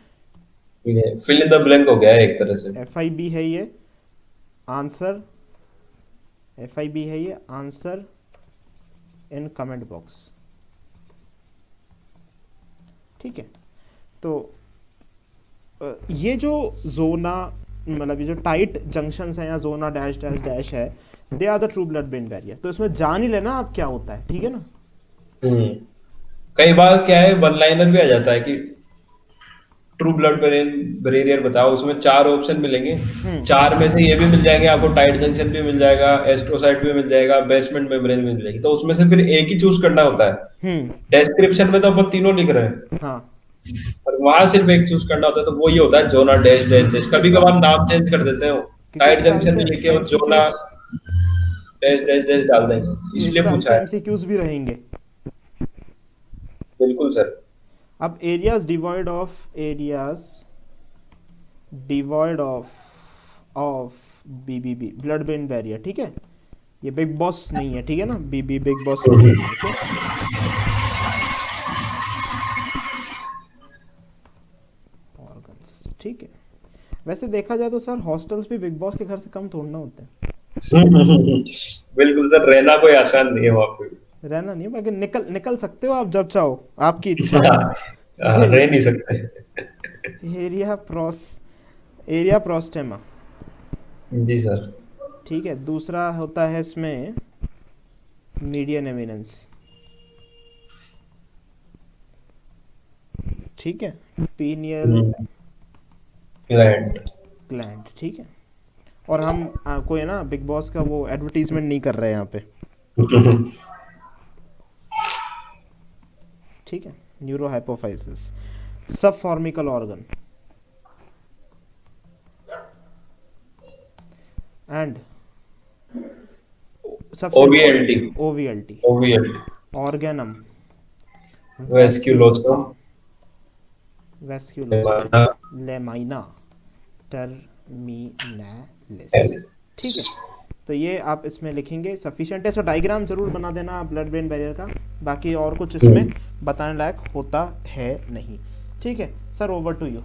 ठीक है, फिल इन द ब्लैंक हो गया है एक तरह से। FIB है ये आंसर, FIB है ये आंसर इन कमेंट बॉक्स। ठीक है, तो ये जो जोना, मतलब ये जो टाइट जंक्शंस हैं या जोना डैश डैश डैश है, they are the true blood brain barrier. तो इसमें जान ही लेना आप क्या होता है। ठीक है ना, कई बार क्या है, वन लाइनर भी आ जाता है कि ट्रू ब्लड ब्रेन बैरियर बताओ, उसमें 4 ऑप्शन मिलेंगे, 4 में से ये भी मिल जाएंगे आपको, टाइट जंक्शन भी मिल जाएगा, एस्ट्रोसाइट भी मिल जाएगा, बेसमेंट मेम्ब्रेन भी मिल जाएगी, तो उसमें से फिर एक ही चूज करना होता है। डिस्क्रिप्शन में तो अपन तीनों लिख रहे हैं, हाँ, और वहां सिर्फ एक चूज करना होता है, तो वो ये होता है जोना डैश डैश डैश। कभी कभार नाम चेंज कर देते हैं, क्योंकि टाइट इस साल जंक्शन से नहीं लिखे और जोना डैश डैश डैश डाल देंगे, इस इसलिए साल पूछा से है। MCQs भी रहेंगे। बिल्कुल सर। अब areas devoid of BBB, blood brain barrier. ठीक है, ये बिग बॉस नहीं है। ठीक है ना, BB बिग बॉस नहीं है। ऑर्गन्स। ठीक है, वैसे देखा जाए तो सर हॉस्टल्स भी बिग बॉस के घर से कम थोड़ा ना होते हैं। बिल्कुल सर, रहना कोई आसान नहीं है वहां पे। रहना नहीं, बाकी निकल सकते हो आप जब चाहो, आपकी इच्छा। रह नहीं सकते। Area area postrema. जी सर। ठीक है, दूसरा होता है इसमें मीडियन एमिनेंस। ठीक है, पीनियल ग्लैंड। ठीक है, और हम कोई है ना बिग बॉस का वो एडवर्टीजमेंट नहीं कर रहे हैं यहाँ पे। ठीक है, neuro hypophysis. Subfornical organ. And सबसे OVLT OVLT, OVLT organum, vasculosum vasculosum, lamina lamina, terminalis. L. ठीक है, तो ये आप इसमें लिखेंगे, सफिशिएंट है। सो डायग्राम जरूर बना देना ब्लड ब्रेन बैरियर का, बाकी और कुछ इसमें बताने लायक होता है नहीं। ठीक है सर, ओवर टू यू।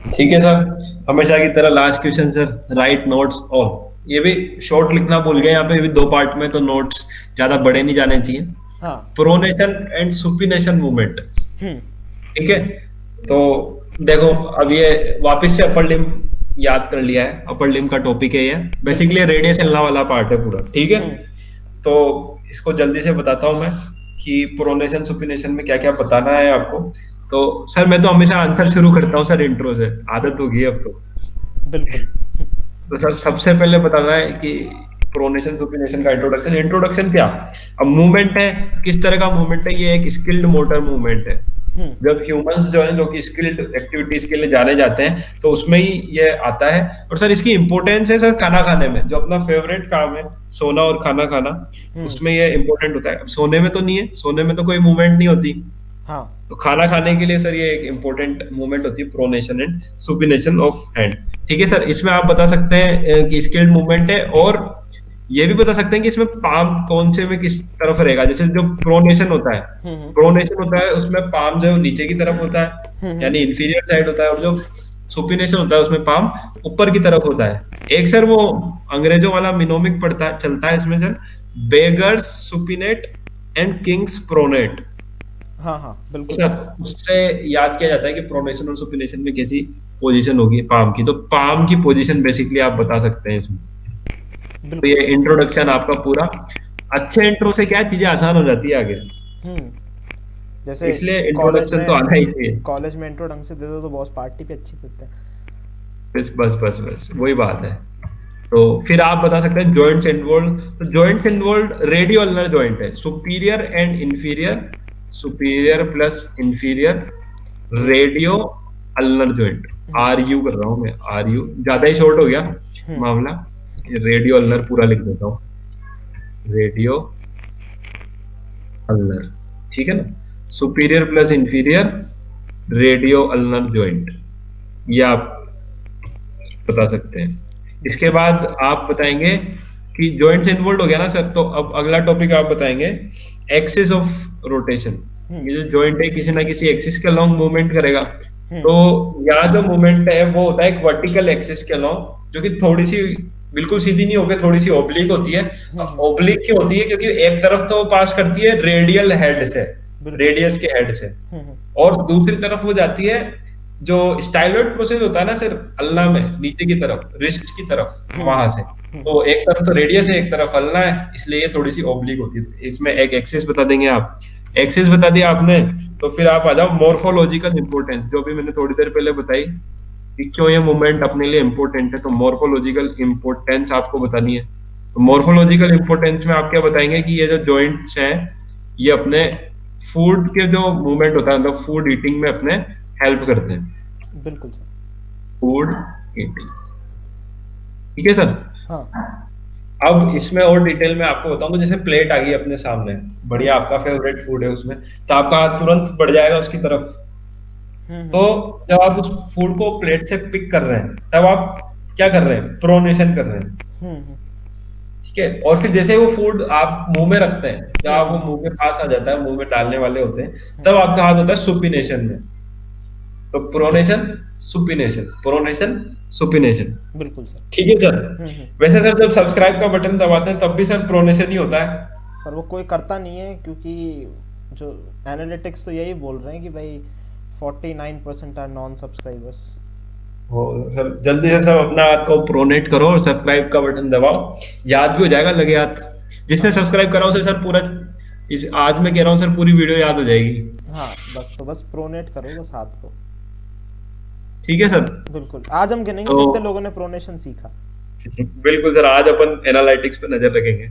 ठीक है सर, हमेशा की तरह last question sir, right notes all. ये भी शॉर्ट लिखना भूल गए यहाँ पे, भी 2 पार्ट में, तो नोट्स ज्यादा बड़े नहीं जाने चाहिए। हाँ। प्रोनेशन एंड सुपिनेशन मूवमेंट, हम्म। ठीक है। तो देखो अब ये वापस से अपर लिम याद कर लिया है, अपर लिम का टॉपिक है ये, बेसिकली रेडियस हिलना वाला पार्ट है पूरा, ठीक है। तो इसको जल्दी से बताता हूँ मैं कि प्रोनेशन सुपिनेशन में क्या क्या बताना है आपको। तो सर मैं तो हमेशा आंसर शुरू करता हूँ सर इंट्रो से, आदत हो गई है अब तो। बिल्कुल। तो सर सबसे पहले बताना है कि प्रोनेशन सुपिनेशन का इंट्रोडक्शन। इंट्रोडक्शन क्या, अब मूवमेंट है, किस तरह का मूवमेंट है, ये एक स्किल्ड मोटर मूवमेंट है। जब ह्यूमंस जो है, जो कि स्किल्ड एक्टिविटीज के लिए जाने जाते हैं, तो उसमें ही ये आता है। और सर इसकी इंपॉर्टेंस है सर खाना खाने में, जो अपना फेवरेट काम है सोना और खाना खाना, उसमें ये इंपॉर्टेंट होता है। अब सोने में तो नहीं है, सोने में तो कोई मूवमेंट नहीं होती। हाँ। तो खाना खाने के लिए सर ये एक इंपॉर्टेंट मूवमेंट होती है, pronation and supination of hand. ठीक है सर, इसमें आप बता सकते हैं कि स्किल्ड मूवमेंट है, और ये भी बता सकते हैं कि इसमें पाम कौन से में किस तरफ रहेगा। जैसे जो प्रोनेशन होता है उसमें पाम जो नीचे की तरफ होता है, यानी इंफीरियर साइड होता है, और जो सुपिनेशन होता है उसमें पाम ऊपर की तरफ होता है। एक सर वो अंग्रेजों वाला मिनोमिक पड़ता चलता है इसमें sir, beggars supinate and kings pronate. हाँ हाँ बिल्कुल सर उससे याद किया जाता है कि प्रोनेशन और सुपिनेशन में कैसी पोजीशन होगी पाम की। तो पाम की पोजीशन बेसिकली आप बता सकते हैं इसमें। तो ये इंट्रोडक्शन आपका पूरा, अच्छे इंट्रो से क्या चीजें आसान हो जाती है आगे। जैसे इसलिए इंट्रोडक्शन तो आना ही चाहिए। कॉलेज में इंट्रो ढंग से दे दो तो बॉस पार्टी पे अच्छी देते हैं। बस बस बस बस वही बात है। तो फिर आप बता सकते हैं जॉइंट्स इन्वॉल्व। तो joint involve radio ulnar joint है, superior and inferior, superior plus inferior radio ulnar joint. RU कर रहा हूं मैं, RU ज्यादा ही शॉर्ट हो गया मामला, रेडियो अल्नर पूरा लिख देता हूँ, रेडियो अल्नर, ठीक है ना। Superior plus inferior radio ulnar joint, ये आप बता सकते हैं। इसके बाद आप बताएंगे कि जॉइंट्स इन्वॉल्व हो गया ना सर, तो अब अगला टॉपिक आप बताएंगे एक्सिस ऑफ रोटेशन। ये जो जॉइंट है किसी ना किसी एक्सिस के अलोंग मूवमेंट करेगा। तो यहाँ जो मूवमेंट है वो होता है एक वर्टिकल एक्सिस के अलोंग, जो कि थोड़ी सी बिल्कुल सीधी नहीं होकर थोड़ी सी ओब्लिक होती है। ओब्लिक क्यों होती है, क्योंकि एक तरफ तो पास करती है रेडियल हेड से, रेडियस के हेड से, और दूसरी तरफ वो जाती है जो स्टाइलॉइड प्रोसेस होता है ना सर अल्ना में, नीचे की तरफ रिस्ट की तरफ, वहां से। तो एक तरफ तो रेडियस है, एक तरफ अल्ना है, इसलिए ये थोड़ी सी ओब्लिक होती है। इसमें एक एक्सिस बता देंगे आप, एक्सिस बता दिया आपने, तो फिर आप आ जाओ मॉर्फोलॉजिकल इंपोर्टेंस, जो भी मैंने थोड़ी देर पहले बताई कि क्यों ये मूवमेंट अपने लिए इंपॉर्टेंट है। तो मॉर्फोलॉजिकल इंपोर्टेंस आपको बतानी है। तो मॉर्फोलॉजिकल इंपोर्टेंस में आप क्या बताएंगे कि ये जो जॉइंट्स हैं ये अपने फूड के जो मूवमेंट होता है, मतलब फूड ईटिंग में अपने हेल्प करते हैं। बिल्कुल फूड ईटिंग, ठीक है सर। हाँ। अब इसमें और डिटेल में आपको बताऊं तो जैसे प्लेट आ गई अपने सामने, बढ़िया आपका फेवरेट फूड है उसमें, तो आपका हाथ तुरंत बढ़ जाएगा उसकी तरफ। तो जब आप उस फूड को प्लेट से पिक कर रहे हैं तब आप क्या कर रहे हैं, प्रोनेशन कर रहे हैं, ठीक है। और फिर जैसे वो फूड आप मुंह में रखते हैं, जब आप वो मुंह के पास आ जाता है, मुंह में डालने वाले होते हैं, तब आपका हाथ होता है सुपिनेशन में। तो प्रोनेशन सुपिनेशन, प्रोनेशन सुपिनेशन, बिल्कुल सर, ठीक है सर। वैसे सर जब सब्सक्राइब का बटन दबाते हैं तब भी सर प्रोनेशन ही होता है, पर वो कोई करता नहीं है, क्योंकि जो एनालिटिक्स तो यही बोल रहे हैं कि भाई 49% आर नॉन सब्सक्राइबर्स। वो सर जल्दी से सब अपना हाथ को प्रोनेट करो और सब्सक्राइब का बटन दबाओ, याद भी हो जाएगा लगे हाथ। जिसने सब्सक्राइब करा उसे सर पूरा, इस आज मैं कह रहा हूँ सर पूरी वीडियो याद हो जाएगी। हाँ बस, तो बस प्रोनेट करो बस हाथ को, ठीक है सर। बिल्कुल, आज हम गिनेंगे तो कितने लोगों ने प्रोनेशन सीखा। बिल्कुल सर, आज अपन एनालिटिक्स पे नजर रखेंगे।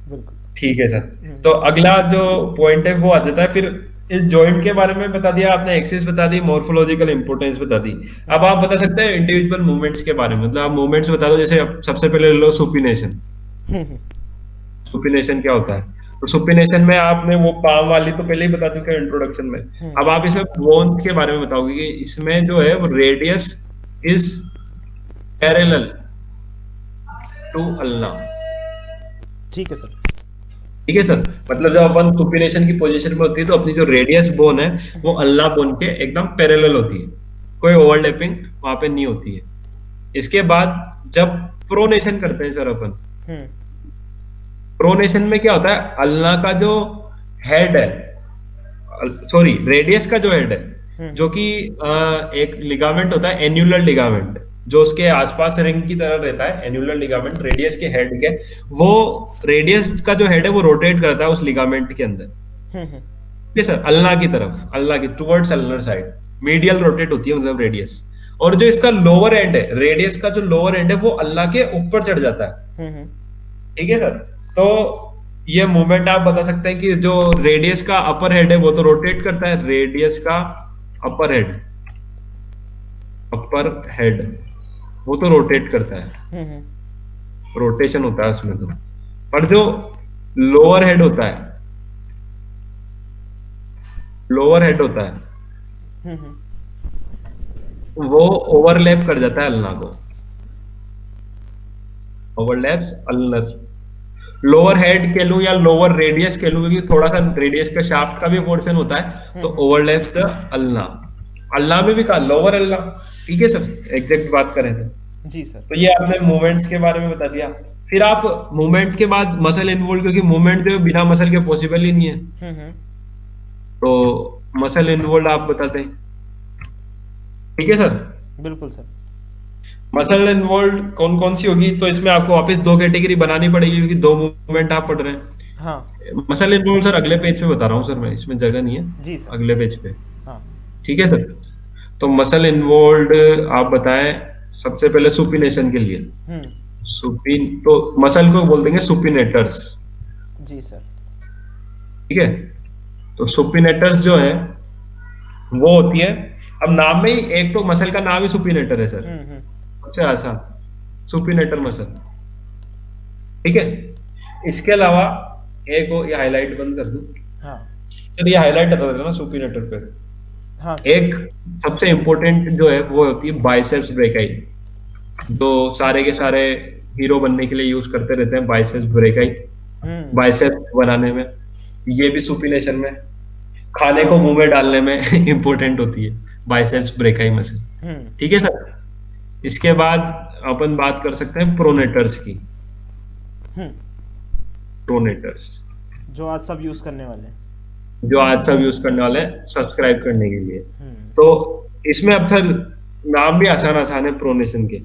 बिल्कुल ठीक है सर। तो अगला जो पॉइंट है वो आ जाता है फिर इस जॉइंट के बारे में बता दिया आपने, एक्सिस बता दी, मॉर्फोलॉजिकल इंपोर्टेंस बता दी। अब आप बता सकते हैं इंडिविजुअल मूवमेंट्स के बारे में, मतलब आप मूवमेंट्स बता दो। जैसे अब सबसे पहले ले लो सुपिनेशन। हम्म सुपिनेशन क्या होता है? तो सुपिनेशन में आपने वो पाम वाली तो पहले ही बता चुके हैं इंट्रोडक्शन में। हम्म अब आप इसमें बोन के बारे में बताओगे कि इसमें जो है वो radius is parallel to ulna. ठीक है सर। ठीक है सर, मतलब जब अपन सुपिनेशन की पोजीशन में होती है तो अपनी जो रेडियस बोन है वो अल्ना बोन के एकदम पैरेलल होती है, कोई ओवरलैपिंग वहां पे नहीं होती है। इसके बाद जब प्रोनेशन करते हैं सर अपन, हम्म प्रोनेशन में क्या होता है, अल्ना का जो हेड है, सॉरी रेडियस का जो हेड है, जो हम्म कि एक लिगामेंट होता है एन्युलर लिगामेंट, जो उसके आसपास रिंग की तरह रहता है, एन्युलर लिगामेंट रेडियस के हेड के, वो रेडियस का जो हेड है वो रोटेट करता है उस लिगामेंट के अंदर। हम्म ठीक है सर, अल्ना की तरफ, अल्ना की towards ulnar side medial rotate होती है मतलब रेडियस। और जो इसका लोअर एंड है, रेडियस का जो लोअर एंड है वो अल्ना के ऊपर चढ़ जाता है। हम्म ठीक है सर, तो ये मूवमेंट आप बता सकते हैं कि जो रेडियस का अपर हेड है वो तो रोटेट करता है, रेडियस का अपर हेड, अपर हेड वो तो रोटेट करता है, हम्म रोटेशन होता है उसमें तो। पर जो लोअर हेड होता है, लोअर हेड होता है हम्म वो ओवरलैप कर जाता है अल्ना को, ओवरलैप्स अल्नर। लोअर हेड कह लूं या लोअर रेडियस कह लूं, क्योंकि थोड़ा सा रेडियस का शाफ्ट का भी पोर्शन होता है, तो ओवरलैप्स द अल्ना। अल्ना में भी कहा लोअर अल्ना। ठीक है सर, एग्जैक्ट बात करें जी सर। तो ये आपने मूवमेंट्स के बारे में बता दिया। फिर आप मूवमेंट के बाद मसल इन्वॉल्व, क्योंकि मूवमेंट जो है बिना मसल के पॉसिबल ही नहीं है, हम्म तो मसल इन्वॉल्व आप बताते हैं। ठीक है सर, बिल्कुल सर। मसल इन्वॉल्व कौन कौन सी होगी, तो इसमें आपको वापस दो कैटेगरी बनानी पड़ेगी, क्योंकि दो मूवमेंट आप पढ़ रहे हाँ। हैं। मसल इन्वॉल्व सर अगले पेज पे बता रहा हूँ सर मैं, इसमें जगह नहीं है, जी सर। अगले पेज पे। हाँ। ठीक है सर, तो मसल इन्वॉल्व आप बताएं सबसे पहले सुपिनेशन के लिए। हम्म सुपिन तो मसल को बोल देंगे सुपिनेटर्स। जी सर। ठीक है, तो सुपिनेटर्स जो है वो होती है, अब नाम में ही एक तो मसल का नाम ही सुपिनेटर है सर, हम्म सबसे आसान सुपिनेटर मसल। ठीक है, इसके अलावा एक ये हाईलाइट बंद कर दूं हाँ। सर, ये हाईलाइट बता देना सुपिनेटर पे। हाँ सर। एक सबसे इंपॉर्टेंट जो है वो होती है बाइसेप्स ब्रेकाई, जो सारे के सारे हीरो बनने के लिए यूज करते रहते हैं बाइसेप्स ब्रेकाई, हम्म बाइसेप्स बनाने में, ये भी सुपिनेशन में, खाने को मुंह में डालने में इंपॉर्टेंट होती है बाइसेप्स ब्रेकाई मसल। हम्म ठीक है सर, इसके बाद अपन बात कर सकते हैं प्रोनेटर्स की। हम्म प्रोनेटर्स जो आज सब यूज करने वाले हैं। जो आज सब यूज करने वाले हैं सब्सक्राइब करने के लिए। हम्म तो इसमें अब सर नाम भी आसान आसान है प्रोनेशन के,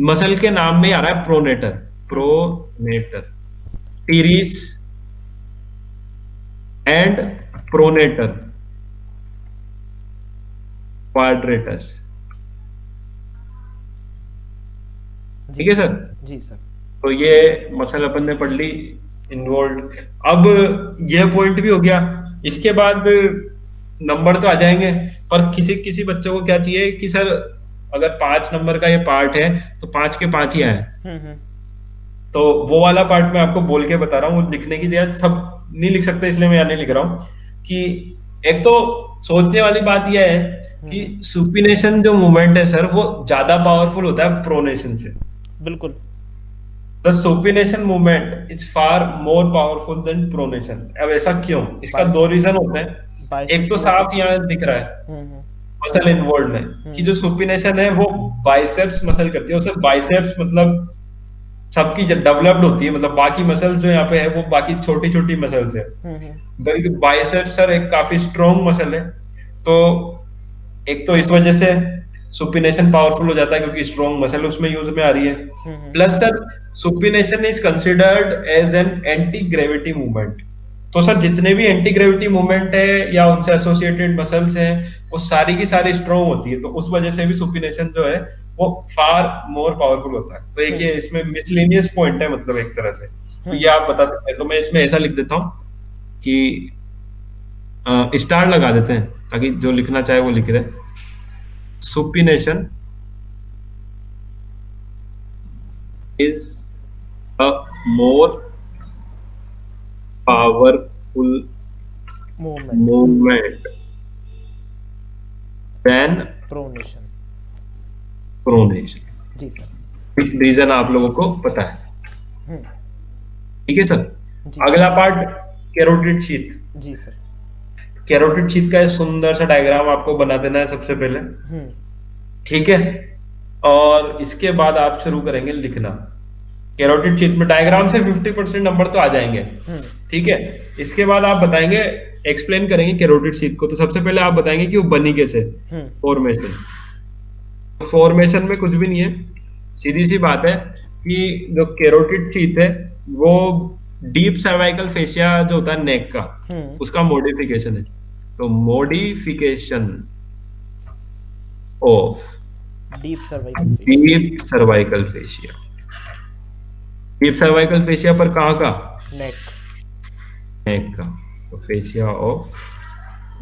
मसल के नाम में ही आ रहा है pronator, pronator, टीरीस and pronator, quadratus. ठीक है सर, जी सर। तो ये मसल अपन ने पढ़ ली इन्वॉल्व। अब ये पॉइंट भी हो गया, इसके बाद नंबर तो आ जाएंगे, पर किसी किसी बच्चों को क्या चाहिए कि सर अगर 5 नंबर का ये पार्ट है तो 5 के 5 ही आए। हम्म तो वो वाला पार्ट मैं आपको बोल के बता रहा हूँ, लिखने की जगह सब नहीं लिख सकते इसलिए मैं यहाँ नहीं लिख रहा हूँ। कि एक तो सोचने वाली बात यह है कि सुपिनेशन जो मूवमेंट है सर वो ज्यादा पावरफुल होता है प्रोनेशन से। बिल्कुल। The supination movement is far more powerful than pronation. अब ऐसा क्यों? इसका दो रीजन होते हैं। एक तो साफ यहाँ दिख रहा है हम्म मसल इन्वॉल्व में कि जो सुपिनेशन है वो बाइसेप्स मसल करती है, और सर बाइसेप्स मतलब सबकी डेवलप्ड होती है, मतलब बाकी मसल्स जो यहाँ पे है वो बाकी छोटी छोटी मसल्स है, बल्कि बाइसेप्स सर एक काफी स्ट्रॉन्ग मसल है। तो एक तो इस वजह से सुपिनेशन पावरफुल हो जाता है क्योंकि स्ट्रॉन्ग मसल उसमें यूज में आ रही है। Plus sir supination is considered as an anti gravity movement. तो सर जितने भी एंटी ग्रेविटी मूवमेंट है या उनसे एसोसिएटेड मसल्स हैं वो सारी की सारी स्ट्रॉन्ग होती है, तो उस वजह से भी सुपिनेशन जो है वो फार मोर पावरफुल होता है। तो एक ये इसमें मिसलेनियस पॉइंट है मतलब एक तरह से, तो ये आप बता सकते हैं। तो मैं इसमें ऐसा लिख देता हूँ कि स्टार लगा देते हैं ताकि जो लिखना चाहे वो लिख दे। Supination is a more powerful movement. Movement than pronation. Pronation. जी सर। रीजन आप लोगों को पता है, हम्म। ठीक है सर। जी अगला पार्ट कैरोटिड शीथ। जी सर। कैरोटिड शीथ का एक सुंदर सा डायग्राम आपको बना देना है सबसे पहले, हम्म। ठीक है। और इसके बाद आप शुरू करेंगे लिखना। कैरोटिड शीथ में डायग्राम से 50% नंबर तो आ जाएंगे, हम्म। ठीक है। इसके बाद आप बताएंगे, एक्सप्लेन करेंगे कैरोटिड शीथ को। तो सबसे पहले आप बताएंगे कि वो बनी कैसे, हम्म। फॉर्मेशन। फॉर्मेशन में कुछ भी नहीं है, सीधी सी बात है कि जो कैरोटिड शीथ है वो डीप सर्वाइकल फेशिया जो होता है नेक का, हम्म। उसका मॉडिफिकेशन है। तो modification of deep cervical fascia. Deep cervical fascia. Deep cervical fascia पर कहाँ का? नेक। नेक का। तो फेशिया ऑफ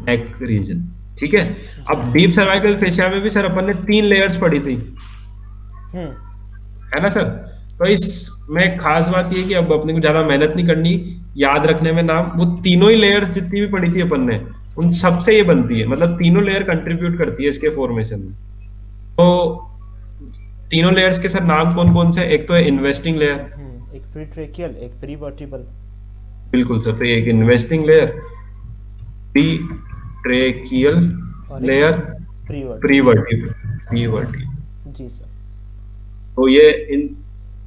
नेक रीजन, ठीक है। जी। अब डीप सर्वाइकल फेशिया में भी सर अपन ने 3 लेयर्स पढ़ी थी, हम्म। है ना सर। तो इसमें खास बात ये है कि अब अपने को ज्यादा मेहनत नहीं करनी याद रखने में नाम। वो तीनों ही लेयर्स जितनी भी पढ़ी थी अपन ने, उन सबसे ये बनती है, मतलब तीनों लेयर कंट्रीब्यूट करती है इसके फॉर्मेशन में। तो तीनों लेयर्स के सर नाम कौन कौन से? एक तो है इन्वेस्टिंग लेयर। एक प्रीट्रेकियल, एक प्रीवर्टिबल। बिल्कुल सर। तो एक इन्वेस्टिंग लेयर, प्री ट्रेकियल और एक लेयर, प्रीवर्टिबल। प्रीवर्टिबल। प्रीवर्टिबल। जी सर। तो ये इन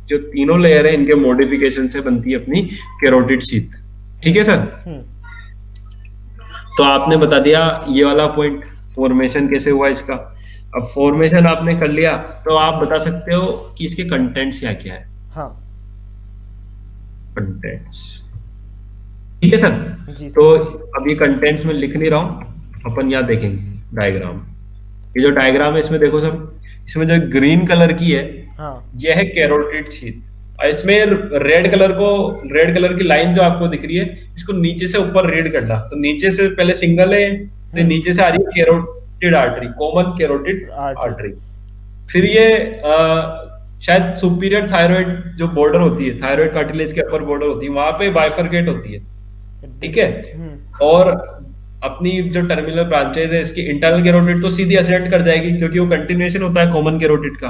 जो तीनों लेयर है इनके मॉडिफिकेशन से बनती है अपनी कैरोटिड शीथ, ठीक है सर। हम्म। तो आपने बता दिया ये वाला पॉइंट, फॉर्मेशन कैसे हुआ इसका। अब फॉर्मेशन आपने कर लिया तो आप बता सकते हो कि इसके कंटेंट्स क्या क्या है। हाँ। कंटेंट्स, ठीक है सर। जी तो सर। अब ये कंटेंट्स में लिख नहीं रहा हूं, अपन यहाँ देखेंगे डायग्राम। ये जो डायग्राम है इसमें देखो सर, इसमें जो ग्रीन कलर की है हाँ। ये है कैरोटिड शीथ। और इसमें रेड कलर की लाइन जो आपको दिख रही है, इसको नीचे से ऊपर रीड करना। तो नीचे से पहले सिंगल है, तो नीचे से आ रही है carotid artery, common carotid artery. फिर ये शायद सुपीरियर थायराइड जो बॉर्डर होती है, थायराइड कार्टिलेज के अपर बॉर्डर होती है, वहां पे बाइफरकेट होती है, ठीक है। और अपनी जो टर्मिनल ब्रांचेज है इसकी, इंटरनल कैरोटिड तो सीधी असेंड कर जाएगी क्योंकि वो कंटिन्यूएशन होता है कॉमन कैरोटिड का।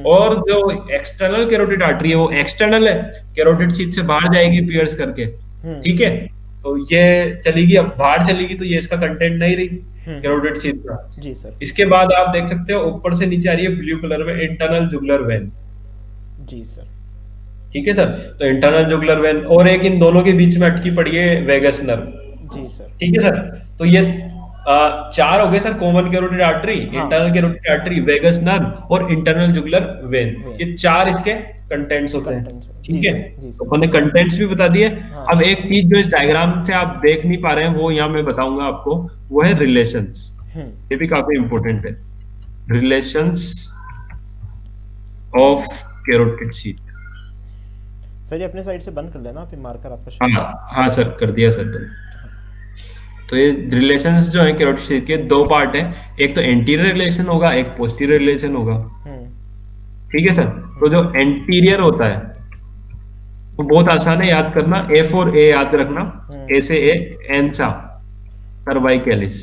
और जो एक्सटर्नल कैरोटिड आर्टरी है वो एक्सटर्नल है, कैरोटिड शीथ से बाहर जाएगी पियर्स करके, ठीक है। तो ये चलेगी, अब बाहर चलेगी तो ये इसका कंटेंट नहीं रही कैरोटिड शीथ का। जी सर। इसके बाद आप देख सकते हो ऊपर से नीचे आ रही है ब्लू कलर में internal jugular when, ji sir. ठीक है सर। तो इंटरनल जुगुलर वेन और एक इन दोनों के बीच में अटकी पड़ी है वेगस नर्व, जी सर। ठीक है सर। तो ये 4 हो गए sir, common carotid artery, internal carotid artery, vagus nerve और इंटरनल जुगुलर वेन। ये 4 इसके कंटेंट्स होते हैं, ठीक है। तो अपन ने कंटेंट्स भी बता दिए। अब एक चीज जो इस डायग्राम से आप देख नहीं पा रहे हैं वो यहाँ मैं बताऊंगा आपको, वो है रिलेशंस। ये भी काफी इंपॉर्टेंट है, relations of carotid sheath. Sir ये अपने साइड से बंद कर लेना, फिर मार्कर आपका। हाँ सर, कर दिया सर। तो ये रिलेशंस जो है कैरोटिड शीथ के 2 पार्ट है, एक तो एंटीरियर रिलेशन होगा, एक पोस्टीरियर रिलेशन होगा, ठीक है सर। तो जो एंटीरियर होता है वो बहुत आसान है याद करना, ए फॉर ए याद रखना, ए से ए, एंसा सर्वाइकलिस।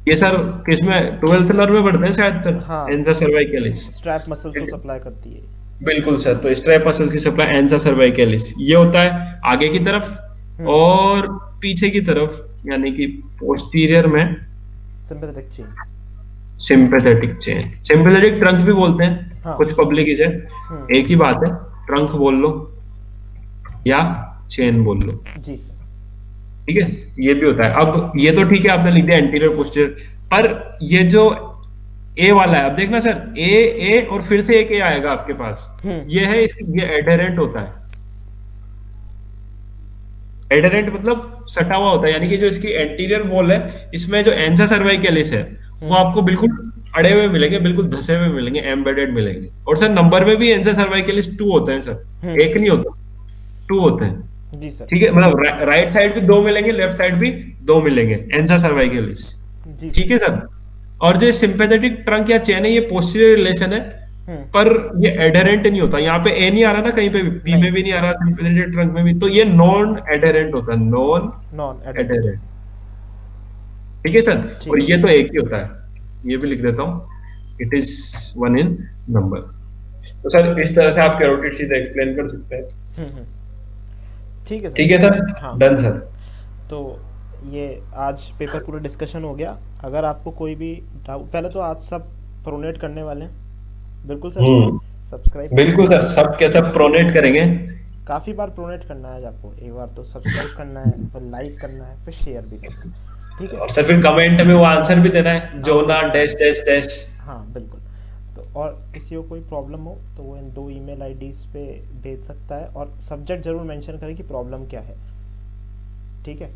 ये सर किसमें 12th नर्व में पढ़ते हैं शायद सर, एंसा सर्वाइकलिस। स्ट्रैप मसल्स को सप्लाई करती है। बिल्कुल सर। तो स्ट्रैप मसल्स की सप्लाई एंसा सर्वाइकलिस, ये होता है आगे की तरफ, और पीछे की तरफ यानी कि पोस्टीरियर में sympathetic chain. Sympathetic chain, sympathetic trunk भी बोलते हैं कुछ पब्लिक इसे, एक ही बात है, ट्रंक बोल लो या चेन बोल लो, जी ठीक है। ये भी होता है। अब ये तो ठीक है आपने लिख दिया एंटीरियर पोस्टीरियर, पर ये जो ए वाला है, अब देखना सर, ए और फिर से एक ए आएगा आपके पास, ये है ये एडहेरेंट होता है। एडहेरेंट मतलब सटा हुआ होता है, यानी कि जो इसकी एंटीरियर वॉल है इसमें जो एंसा सर्वाइकलिस है वो आपको बिल्कुल अड़े हुए मिलेंगे, बिल्कुल धसे हुए मिलेंगे, एम्बेडेड मिलेंगे। और सर नंबर में भी एंसा सर्वाइकलिस 2 होते हैं सर, एक नहीं होता, 2 होते हैं, जी सर। ठीक है, मतलब राइट साइड भी दो मिलेंगे, लेफ्ट साइड भी दो मिलेंगे, एंसा सर्वाइकलिस। जी ठीक सर। है सर। और जो सिंपैथेटिक ट्रंक या चेन है, ये पोस्टीरियर रिलेशन है, हम्म। पर ये एडहेरेंट नहीं होता। यहाँ पे ए नहीं आ रहा ना कहीं पे भी, पी नहीं। में भी नहीं आ रहा, सिंपैथेटिक ट्रंक में भी, तो ये नॉन एडहेरेंट होता है, नॉन नॉन एडेरेंट। एडहेरेंट। ठीक है सर। और ठीक है ये सर। तो एक ही होता है, ये भी लिख देता हूँ, it is one in number. तो सर इस तरह से आप कैरोटिड सीधा एक्सप्लेन कर सकते हैं। हम्म। ठीक है सर। ठीक है सर, हाँ। Done sir. तो ये आज पेपर पूरा डिस्कशन हो गया। अगर आपको कोई भी डाउट, पहले तो आज सब प्रोनेट करने वाले हैं, बिल्कुल सर। सब्सक्राइब करना बिल्कुल है। सर, सब के सब प्रोनेट करेंगे। काफ़ी बार प्रोनेट करना है आपको, एक बार तो सब्सक्राइब करना है, फिर लाइक करना है, फिर शेयर भी करना है, ठीक है। और सर फिर कमेंट में वो आंसर भी देना है, आंसर जोना भी डैश करना डैश डैश। है, हाँ बिल्कुल। तो और किसी को कोई प्रॉब्लम हो तो वो इन 2 ईमेल आईडीज़ पे भेज सकता है, और सब्जेक्ट ज़रूर मेंशन करें कि प्रॉब्लम क्या है, ठीक है।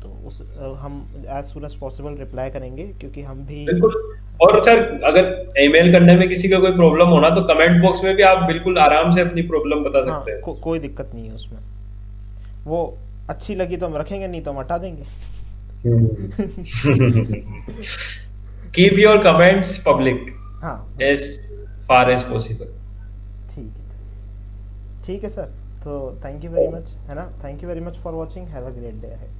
तो उस हम as soon as possible reply करेंगे, क्योंकि हम भी। बिल्कुल। और सर अगर ईमेल करने में किसी का कोई प्रॉब्लम होना तो कमेंट बॉक्स में भी आप बिल्कुल आराम से अपनी प्रॉब्लम बता हाँ, सकते हैं। कोई दिक्कत नहीं है उसमें। वो अच्छी लगी तो हम रखेंगे, नहीं तो हम हटा देंगे। कीप योर कमेंट्स पब्लिक हाँ बिल्कुल। As far as possible. ठीक है। ठीक है सर। तो थैंक यू वेरी मच, है ना। Thank you very much for watching, have a great day ahead.